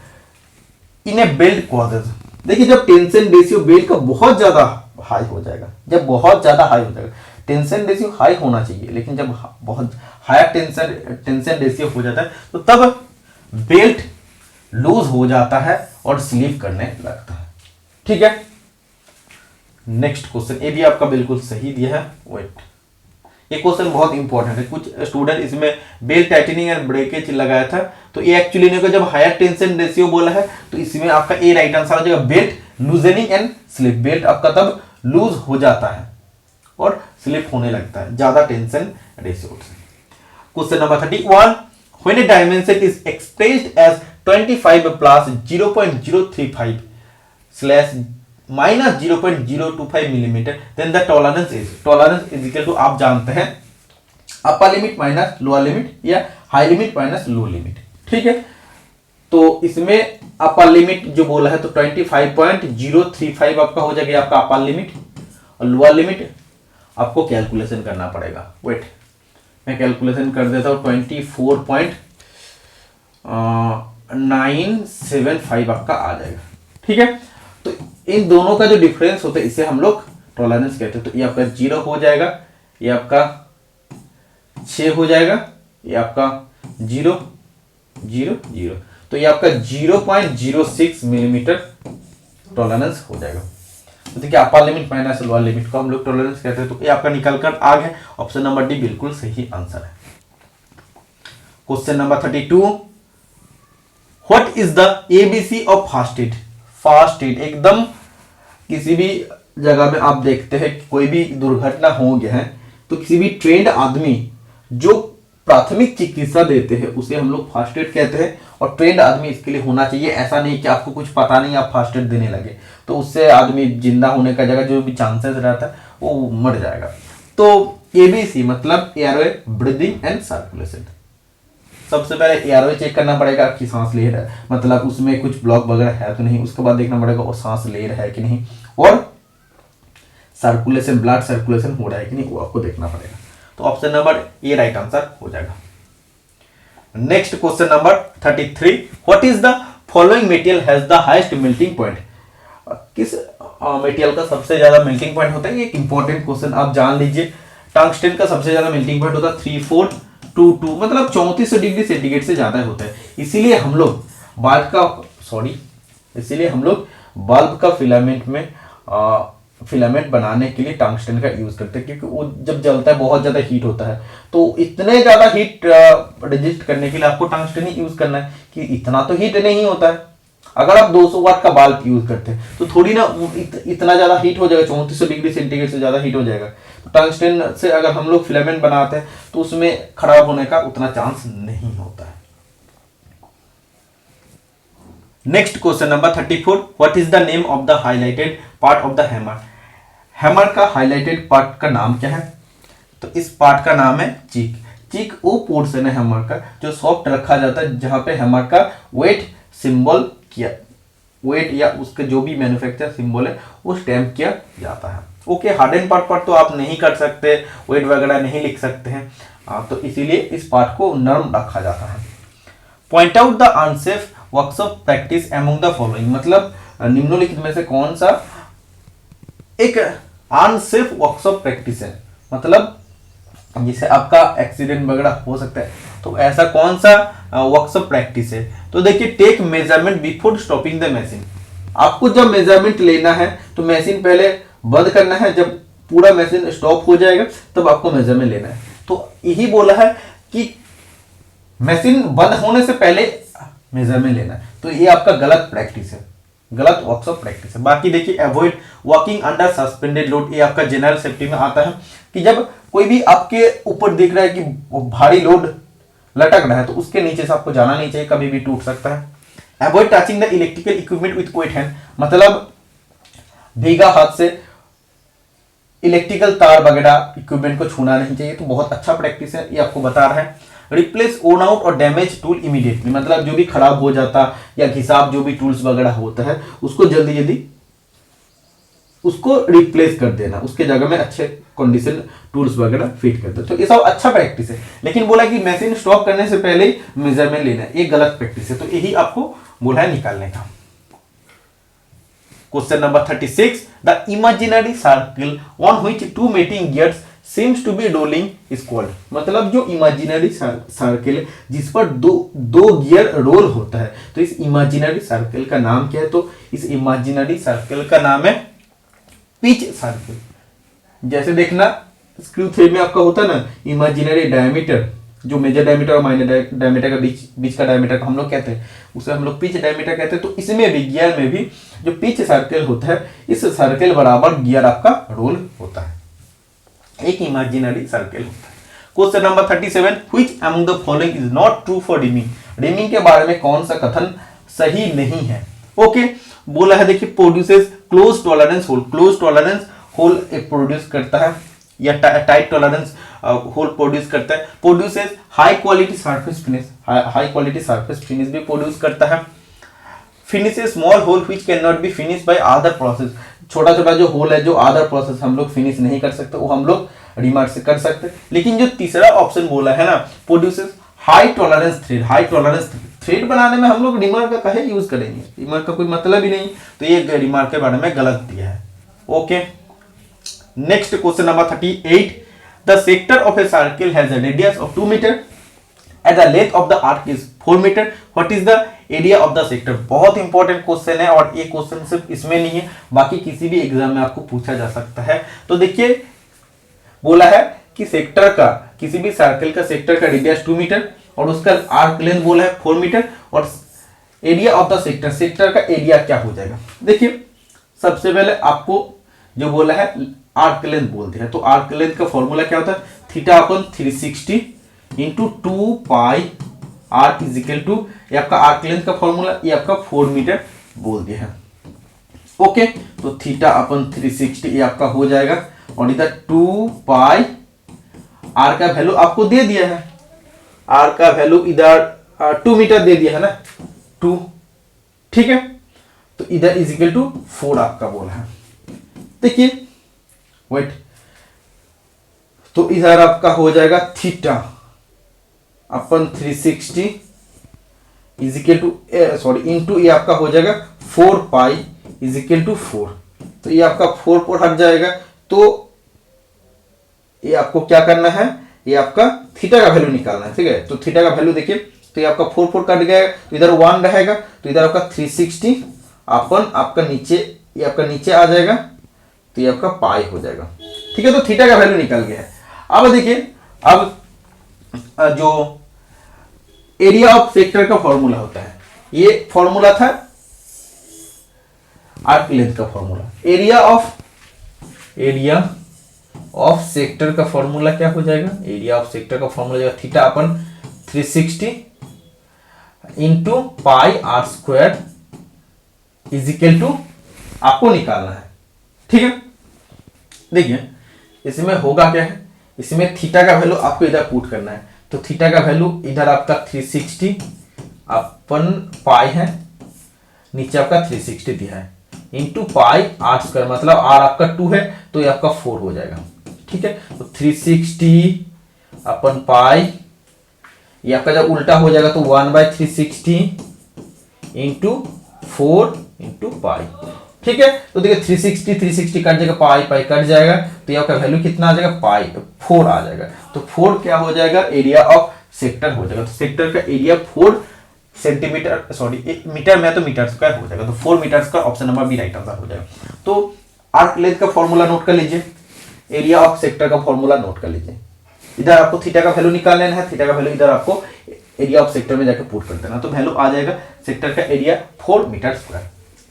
in a belt causes. देखिए जब टेंशन रेशियो बेल्ट का बहुत ज्यादा हाई हो जाएगा, जब बहुत ज्यादा हाई हो जाएगा, टेंशन रेशियो हाई होना चाहिए, लेकिन जब बहुत हायर टेंशन रेशियो हो जाता है तो तब बेल्ट लूज हो जाता है और स्लिप करने लगता है, ठीक है। नेक्स्ट क्वेश्चन, ये भी आपका बिल्कुल सही दिया है, वेट, ये क्वेश्चन बहुत इंपॉर्टेंट है। कुछ स्टूडेंट इसमें बेल्ट टाइटनिंग एंड ब्रेकेज लगाया था, तो ये एक्चुअली नहीं, जब हायर टेंशन रेशियो बोला है तो इसमें आपका ए राइट आंसर हो जाएगा, belt loosening and slip. Belt आपका तब लूज हो जाता है और स्लिप होने लगता है ज्यादा टेंशन रेशियो से। Question number 31, when a dimension is expressed as 25 plus 0.035 slash minus 0.025 millimetre, then the tolerance is equal to, आप जानते हैं upper limit minus lower limit या high limit minus low limit, ठीक है। तो इसमें अपर लिमिट जो बोला है तो 25.035 आपका हो जाएगा आपका अपर लिमिट, और लोअर लिमिट आपको कैलकुलेशन करना पड़ेगा। वेट, मैं कैलकुलेशन कर देता हूँ, 24.975 आपका आ जाएगा, ठीक है। तो इन दोनों का जो डिफरेंस होता है इसे हम लोग टॉलरेंस कहते हैं। तो ये आपका 0 हो जाएगा, ये आपका 6 हो जाएगा, ये आपका 0 0 0, तो ये आपका 0.06 मिलीमीटर टॉलरेंस हो जाएगा। तो देखिए अपर लिमिट माइनस लोअर लिमिट को हम लोग टॉलरेंस कहते हैं। तो ये आपका निकल कर आ गया, ऑप्शन नंबर डी बिल्कुल सही आंसर है। Question number 32, what is the ABC of first aid. First aid, एकदम किसी भी जगह में आप देखते हैं कोई भी दुर्घटना हो गया है तो किसी भी ट्रेंड आदमी जो प्राथमिक चिकित्सा देते हैं उसे हम लोग फर्स्ट एड कहते हैं। और ट्रेंड आदमी इसके लिए होना चाहिए। ऐसा नहीं कि आपको कुछ पता नहीं आप फर्स्ट एड देने लगे तो उससे आदमी जिंदा होने का जगह जो भी चांसेस रहता है वो मर जाएगा। तो एबीसी मतलब एयरवे, ब्रीदिंग एंड सर्कुलेशन। सबसे पहले एयरवे चेक करना पड़ेगा कि सांस ले रहा है, मतलब उसमें कुछ ब्लॉक वगैरह है तो नहीं। उसके बाद देखना पड़ेगा वो सांस ले रहा है कि नहीं, और सर्कुलेशन, ब्लड सर्कुलेशन हो रहा है कि नहीं, वो आपको देखना पड़ेगा। तो option number A right answer हो जाएगा। Next question number 33, what is the following material has the highest melting point. किस मेटेरियल का सबसे ज्यादा मेल्टिंग पॉइंट होता है, ये एक इंपॉर्टेंट क्वेश्चन आप जान लीजिए। टंगस्टन का सबसे ज्यादा मेल्टिंग पॉइंट होता है 3422, मतलब 3400 डिग्री सेंटीग्रेड से ज्यादा होता है। इसीलिए हम लोग बल्ब का फिलामेंट बनाने के लिए टंगस्टन का यूज करते हैं, क्योंकि वो जब जलता है बहुत ज्यादा हीट होता है। तो इतने ज्यादा हीट रेजिस्ट करने के लिए आपको टंगस्टन ही यूज करना है, कि इतना तो हीट नहीं होता है। अगर आप 200 वाट का बल्ब यूज करते हैं तो थोड़ी ना इतना ज्यादा हीट हो जाएगा, 3400 डिग्री सेंटीग्रेड से ज्यादा हीट हो जाएगा। तो टंगस्टन से अगर हम लोग फिलामेंट बनाते हैं तो उसमें खराब होने का उतना चांस नहीं होता है। Next question number 34, what is the name of the highlighted part of the hammer. Hammer का हाईलाइटेड पार्ट का नाम क्या है, तो इस पार्ट का नाम है चीक। चीक वो पोर्शन है हैमर का जो सॉफ्ट रखा जाता है, जहां पे हैमर का वेट सिंबल किया, वेट या उसका जो भी मैन्युफैक्चर सिंबल है वो स्टैम्प किया जाता है। ओके, हार्डन पार्ट पर तो आप नहीं कर सकते, वेट वगैरह नहीं लिख सकते हैं, तो इसीलिए इस पार्ट को नर्म रखा जाता है। Point out the unsafe workshop practice among the following, मतलब निम्नलिखित में से कौन सा एक अनसेफ वर्कशॉप प्रैक्टिस है, मतलब जिससे आपका एक्सीडेंट वगैरह हो सकता है। तो ऐसा कौन सा वर्कशॉप प्रैक्टिस है, तो देखिए, take measurement before stopping the machine. आपको जब मेजरमेंट लेना है तो मशीन पहले बंद करना है, जब पूरा मशीन स्टॉप हो जाएगा तब आपको मेजरमेंट लेना है। तो यही बोला है कि मशीन बंद होने से पहले मेजरमेंट लेना है। तो ये आपका गलत प्रैक्टिस है, गलत वर्कशॉप प्रैक्टिस है। बाकी देखिए, avoid walking under suspended load, ये आपका जनरल सेफ्टी में आता है कि जब कोई भी आपके ऊपर दिख रहा है कि भारी लोड लटक रहा है तो उसके नीचे से आपको जाना नहीं चाहिए, कभी भी टूट सकता है। Avoid touching the electrical equipment with wait hand, मतलब भीगा हाथ से इलेक्ट्रिकल तार वगैरह इक्विपमेंट को छूना नहीं चाहिए। तो बहुत अच्छा प्रैक्टिस है, ये आपको बता रहा है। रिप्लेस ओन आउट और डैमेज टूल इमीडिएटली, मतलब जो भी खराब हो जाता या घिसाव जो भी टूल्स वगैरह होता है उसको जल्दी जल्दी उसको रिप्लेस कर देना, उसके जगह में अच्छे कंडीशन टूल्स वगैरह फिट कर दो। तो ये सब अच्छा प्रैक्टिस है। लेकिन बोला कि मशीन स्टॉप करने से पहले ही मेजरमेंट लेना है, ये गलत प्रैक्टिस है। तो यही आपको बोला है निकालने का। Question number 36, the imaginary circle on which two mating gears seems to be rolling is called, मतलब जो इमेजिनरी सर्कल जिस पर दो गियर रोल होता है, तो इस इमेजिनरी सर्कल का नाम क्या है, तो इस इमेजिनरी सर्कल का नाम है पिच सर्कल। जैसे देखना स्क्रू थ्रेड में आपका होता है ना इमेजिनरी डायमीटर, जो मेजर डायमीटर और माइनर डायमीटर का बीच का डायमीटर हम लोग कहते हैं, उसे हम लोग पिच डायमीटर कहते हैं। तो इसमें भी गियर में भी जो पिच सर्कल होता है, इस सर्कल बराबर गियर आपका रोल होता है, एक इमेजिनरी सर्कल होता है। Question number 37, which among the following is not true for rhyming. Rhyming के बारे में कौन सा कथन सही नहीं है। ओके, बोला है देखिए, produces close tolerance hole, close tolerance hole एक प्रोड्यूस करता है या टाइट टॉलरेंस होल प्रोड्यूस करता है। Produces high quality surface finish, high quality surface finish भी प्रोड्यूस करता है। Finish a small hole which can not be finish by other process, छोटा छोटा जो होल है जो अदर प्रोसेस हम लोग फिनिश नहीं कर सकते वो हम लोग रिमार्क से कर सकते। लेकिन जो तीसरा ऑप्शन बोला है ना, produces high tolerance thread, high tolerance thread बनाने में हम लोग रिमार्क का कहे यूज करेंगे, रिमार्क का कोई मतलब ही नहीं। तो ये रिमार्क के बारे में गलत दिया है। Okay, next question number 38, the sector of a circle has a radius of 2 metre at the length of the arc is 4 metre, what is the area of the sector. बहुत इंपॉर्टेंट क्वेश्चन है और ये question सिर्फ इसमें नहीं है, बाकी किसी भी एग्जाम में आपको पूछा जा सकता है। तो देखिए, बोला है कि सेक्टर का, किसी भी सर्कल का सेक्टर का रेडियस 2 मीटर और उसका आर्क लेंथ बोला है 4 मीटर और area of the sector, sector का एरिया क्या हो जाएगा। देखिए, सबसे पहले आपको जो बोला है आर्क लेंथ बोलते हैं, तो आर्क लेंथ का फॉर्मूला क्या होता है, theta upon 360 into 2 pi r is equal to, ये आपका आर्क लेंथ का फॉर्मूला, ये आपका 4 मीटर बोल दिया है। ओके, तो थीटा अपन 360 ये आपका हो जाएगा, और इधर 2 पाई आर का वैल्यू आपको दे दिया है, आर का वैल्यू इधर 2 मीटर दे दिया है ना, 2, ठीक है। तो इधर इज इक्वल टू 4 आपका बोला है। देखिए वेट, तो इधर आपका हो जाएगा theta upon 360 is equal to, sorry into, ये आपका हो जाएगा 4 पाई इज इक्वल टू 4। तो ये आपका 4 हट जाएगा, तो ये आपको क्या करना है, ये आपका थीटा का वैल्यू निकालना है, ठीक है। तो थीटा का वैल्यू देखिए, तो ये आपका 4 कट गया, तो इधर 1 रहेगा, तो इधर आपका 360 अपन आपका नीचे, ये आपका नीचे आ जाएगा, तो ये आपका पाई हो जाएगा, ठीक है। तो थीटा का वैल्यू निकल गया है। अब देखिए, अब जो एरिया ऑफ सेक्टर का फॉर्मूला होता है, ये फॉर्मूला था आर्क लेंथ का फॉर्मूला। एरिया ऑफ सेक्टर का फॉर्मूला क्या हो जाएगा, एरिया ऑफ सेक्टर का फॉर्मूला जाएगा theta upon 360 into pi r square is equal to, आपको निकालना है, ठीक है। देखिए इसमें होगा क्या है, इसमें थीटा का वैल्यू आपको इधर पुट करना है, तो थीटा का वैल्यू इधर आपका 360 अपन पाई है, नीचे आपका 360 दिया है, इंटू पाई आर स्क्वायर, मतलब आर आपका 2 है, तो ये आपका 4 हो जाएगा, ठीक है। तो 360 अपन पाई, ये आपका जब उल्टा हो जाएगा तो 1/360 इंटू 4 इंटू पाई, ठीक है। तो देखिए 360 कट जाएगा, पाई कट जाएगा, तो ये आपका वैल्यू कितना आ जाएगा, पाई 4 आ जाएगा। तो 4 क्या हो जाएगा, एरिया ऑफ सेक्टर हो जाएगा। तो सेक्टर का एरिया 4 सेंटीमीटर, सॉरी मीटर में तो मीटर स्क्वायर हो जाएगा, तो 4 मीटर का option number B right answer हो जाएगा। तो आर्क लेंथ का फॉर्मूला नोट कर लीजिए, एरिया ऑफ सेक्टर का फॉर्मूला नोट कर लीजिए। इधर आपको थीटा का वैल्यू निकाल लेना है, थीटा का वैल्यू इधर आपको एरिया ऑफ सेक्टर में जाकर पुट कर देना, तो वैल्यू आ जाएगा सेक्टर का एरिया 4 मीटर स्क्वायर।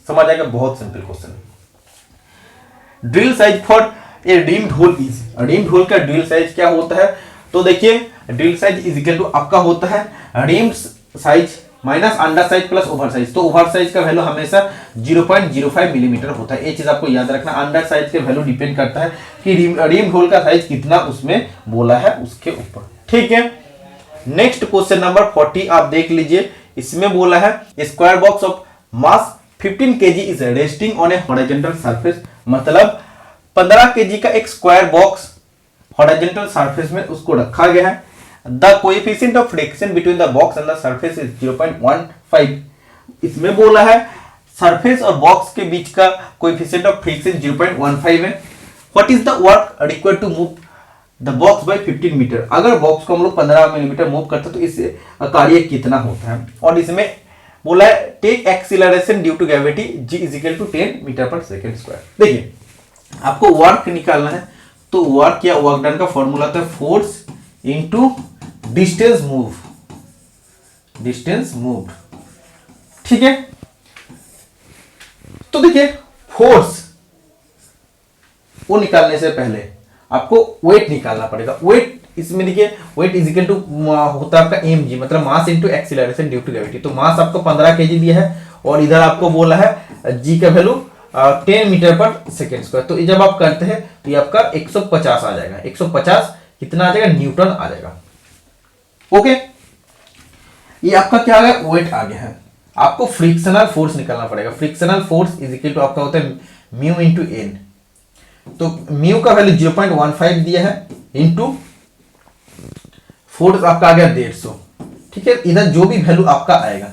समझ आएगा, बहुत सिंपल क्वेश्चन है। Drill size for a reamed hole is, reamed hole का ड्रिल साइज क्या होता है, तो देखिए drill size is equal to आपका होता है reamed size minus under size plus over size. तो ओवर साइज का वैल्यू हमेशा 0.05 मिलीमीटर होता है, ये चीज आपको याद रखना। अंडर साइज के वैल्यू डिपेंड करता है कि रिम्ड होल का साइज कितना उसमें बोला है उसके ऊपर, ठीक है। नेक्स्ट क्वेश्चन नंबर 40 आप देख लीजिए, इसमें बोला है square box of mass 15 kg is resting on A horizontal surface, मतलब 15 kg का एक स्क्वायर बॉक्स हॉरिजॉन्टल सरफेस में उसको रखा गया है। The coefficient of friction between the box and the surface is 0.15। इसमें बोला है सरफेस और बॉक्स के बीच का कोएफिशिएंट ऑफ फ्रिक्शन 0.15 है। What is the work required to move the box by 15 metre. अगर बॉक्स को हम लोग 15 मिलीमीटर मूव करते तो इससे कार्य कितना होता है, और इसमें बोला है take acceleration due to gravity g is equal to 10 metre per second square. देखिए आपको वर्क निकालना है, तो वर्क या वर्क डन का फॉर्मूला था फोर्स इनटू डिस्टेंस मूव्ड, ठीक है। तो देखिए फोर्स वो निकालने से पहले आपको वेट निकालना पड़ेगा। वेट इसमें देखिए वेट इज इक्वल टू होता है आपका mg, मतलब mass into acceleration due to gravity. तो मास आपको 15 kg दिया है, और इधर आपको बोला है g का value 10 metre per second square. तो जब आप करते हैं तो ये आपका 150 आ जाएगा, 150 कितना आ जाएगा, न्यूटन आ जाएगा। ओके, ये आपका क्या आ गया, वेट आ गया है। आपको फ्रिक्शनल फोर्स निकालना पड़ेगा। Frictional force is equal to आपका होता है म्यू इंटू एन। तो म्यू का वैल्यू 0.15 दिया है, इंटू फोर्स आपका आ गया 150, ठीक है। इधर जो भी वैल्यू आपका आएगा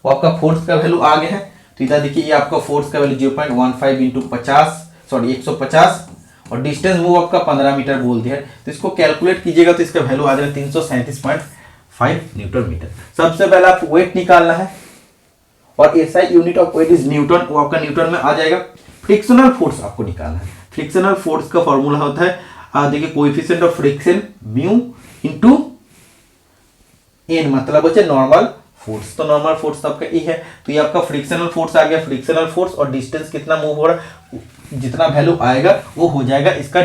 वो आपका फोर्स का वैल्यू आ गया है। तो इधर देखिए ये आपका फोर्स का वैल्यू 0.15 इंटू 150, और डिस्टेंस मूव आपका 15 मीटर बोल दिया है। तो इसको कैलकुलेट कीजिएगा तो इसका वैल्यू आ जाएगा 337.5 न्यूटन मीटर। सबसे पहले आपको वेट निकालना है, और SI unit of weight is newton, वो आपका न्यूटन में आ जाएगा। फ्रिक्शनल फोर्स आपको निकालना है। फ्रिक्शनल फोर्स का फॉर्मूला होता है देखिए coefficient of friction mu into N, मतलब बच्चे नॉर्मल फोर्स। तो नॉर्मल फोर्स आपका ई है, तो ये आपका फ्रिक्शनल फोर्स आ गया। फ्रिक्शनल फोर्स और डिस्टेंस कितना मूव हो रहा है, जितना वैल्यू आएगा वो हो जाएगा इसका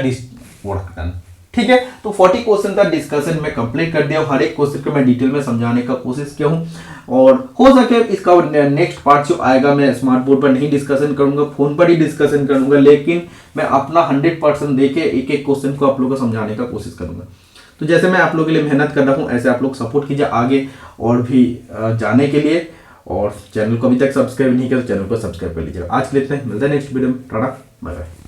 वर्क डन, ठीक है, तो 40 क्वेश्चन का डिस्कशन मैं कंप्लीट कर दिया हूँ। हर एक क्वेश्चन को मैं डिटेल में समझाने का कोशिश किया हूँ, और हो सके इसका नेक्स्ट पार्ट जो आएगा मैं स्मार्ट बोर्ड पर नहीं डिस्कशन करूंगा, फोन पर ही डिस्कशन करूंगा, लेकिन मैं अपना 100% देके एक एक क्वेश्चन को आप लोगों को समझाने का कोशिश करूंगा। तो जैसे मैं आप लोगों के लिए मेहनत कर रहा हूँ, ऐसे आप लोग सपोर्ट कीजिए आगे और भी जाने के लिए। और चैनल को अभी तक सब्सक्राइब नहीं किया तो चैनल को सब्सक्राइब कर लीजिएगा। आज के लिए इतना ही, मिलता है नेक्स्ट वीडियो में। Tata, bye bye.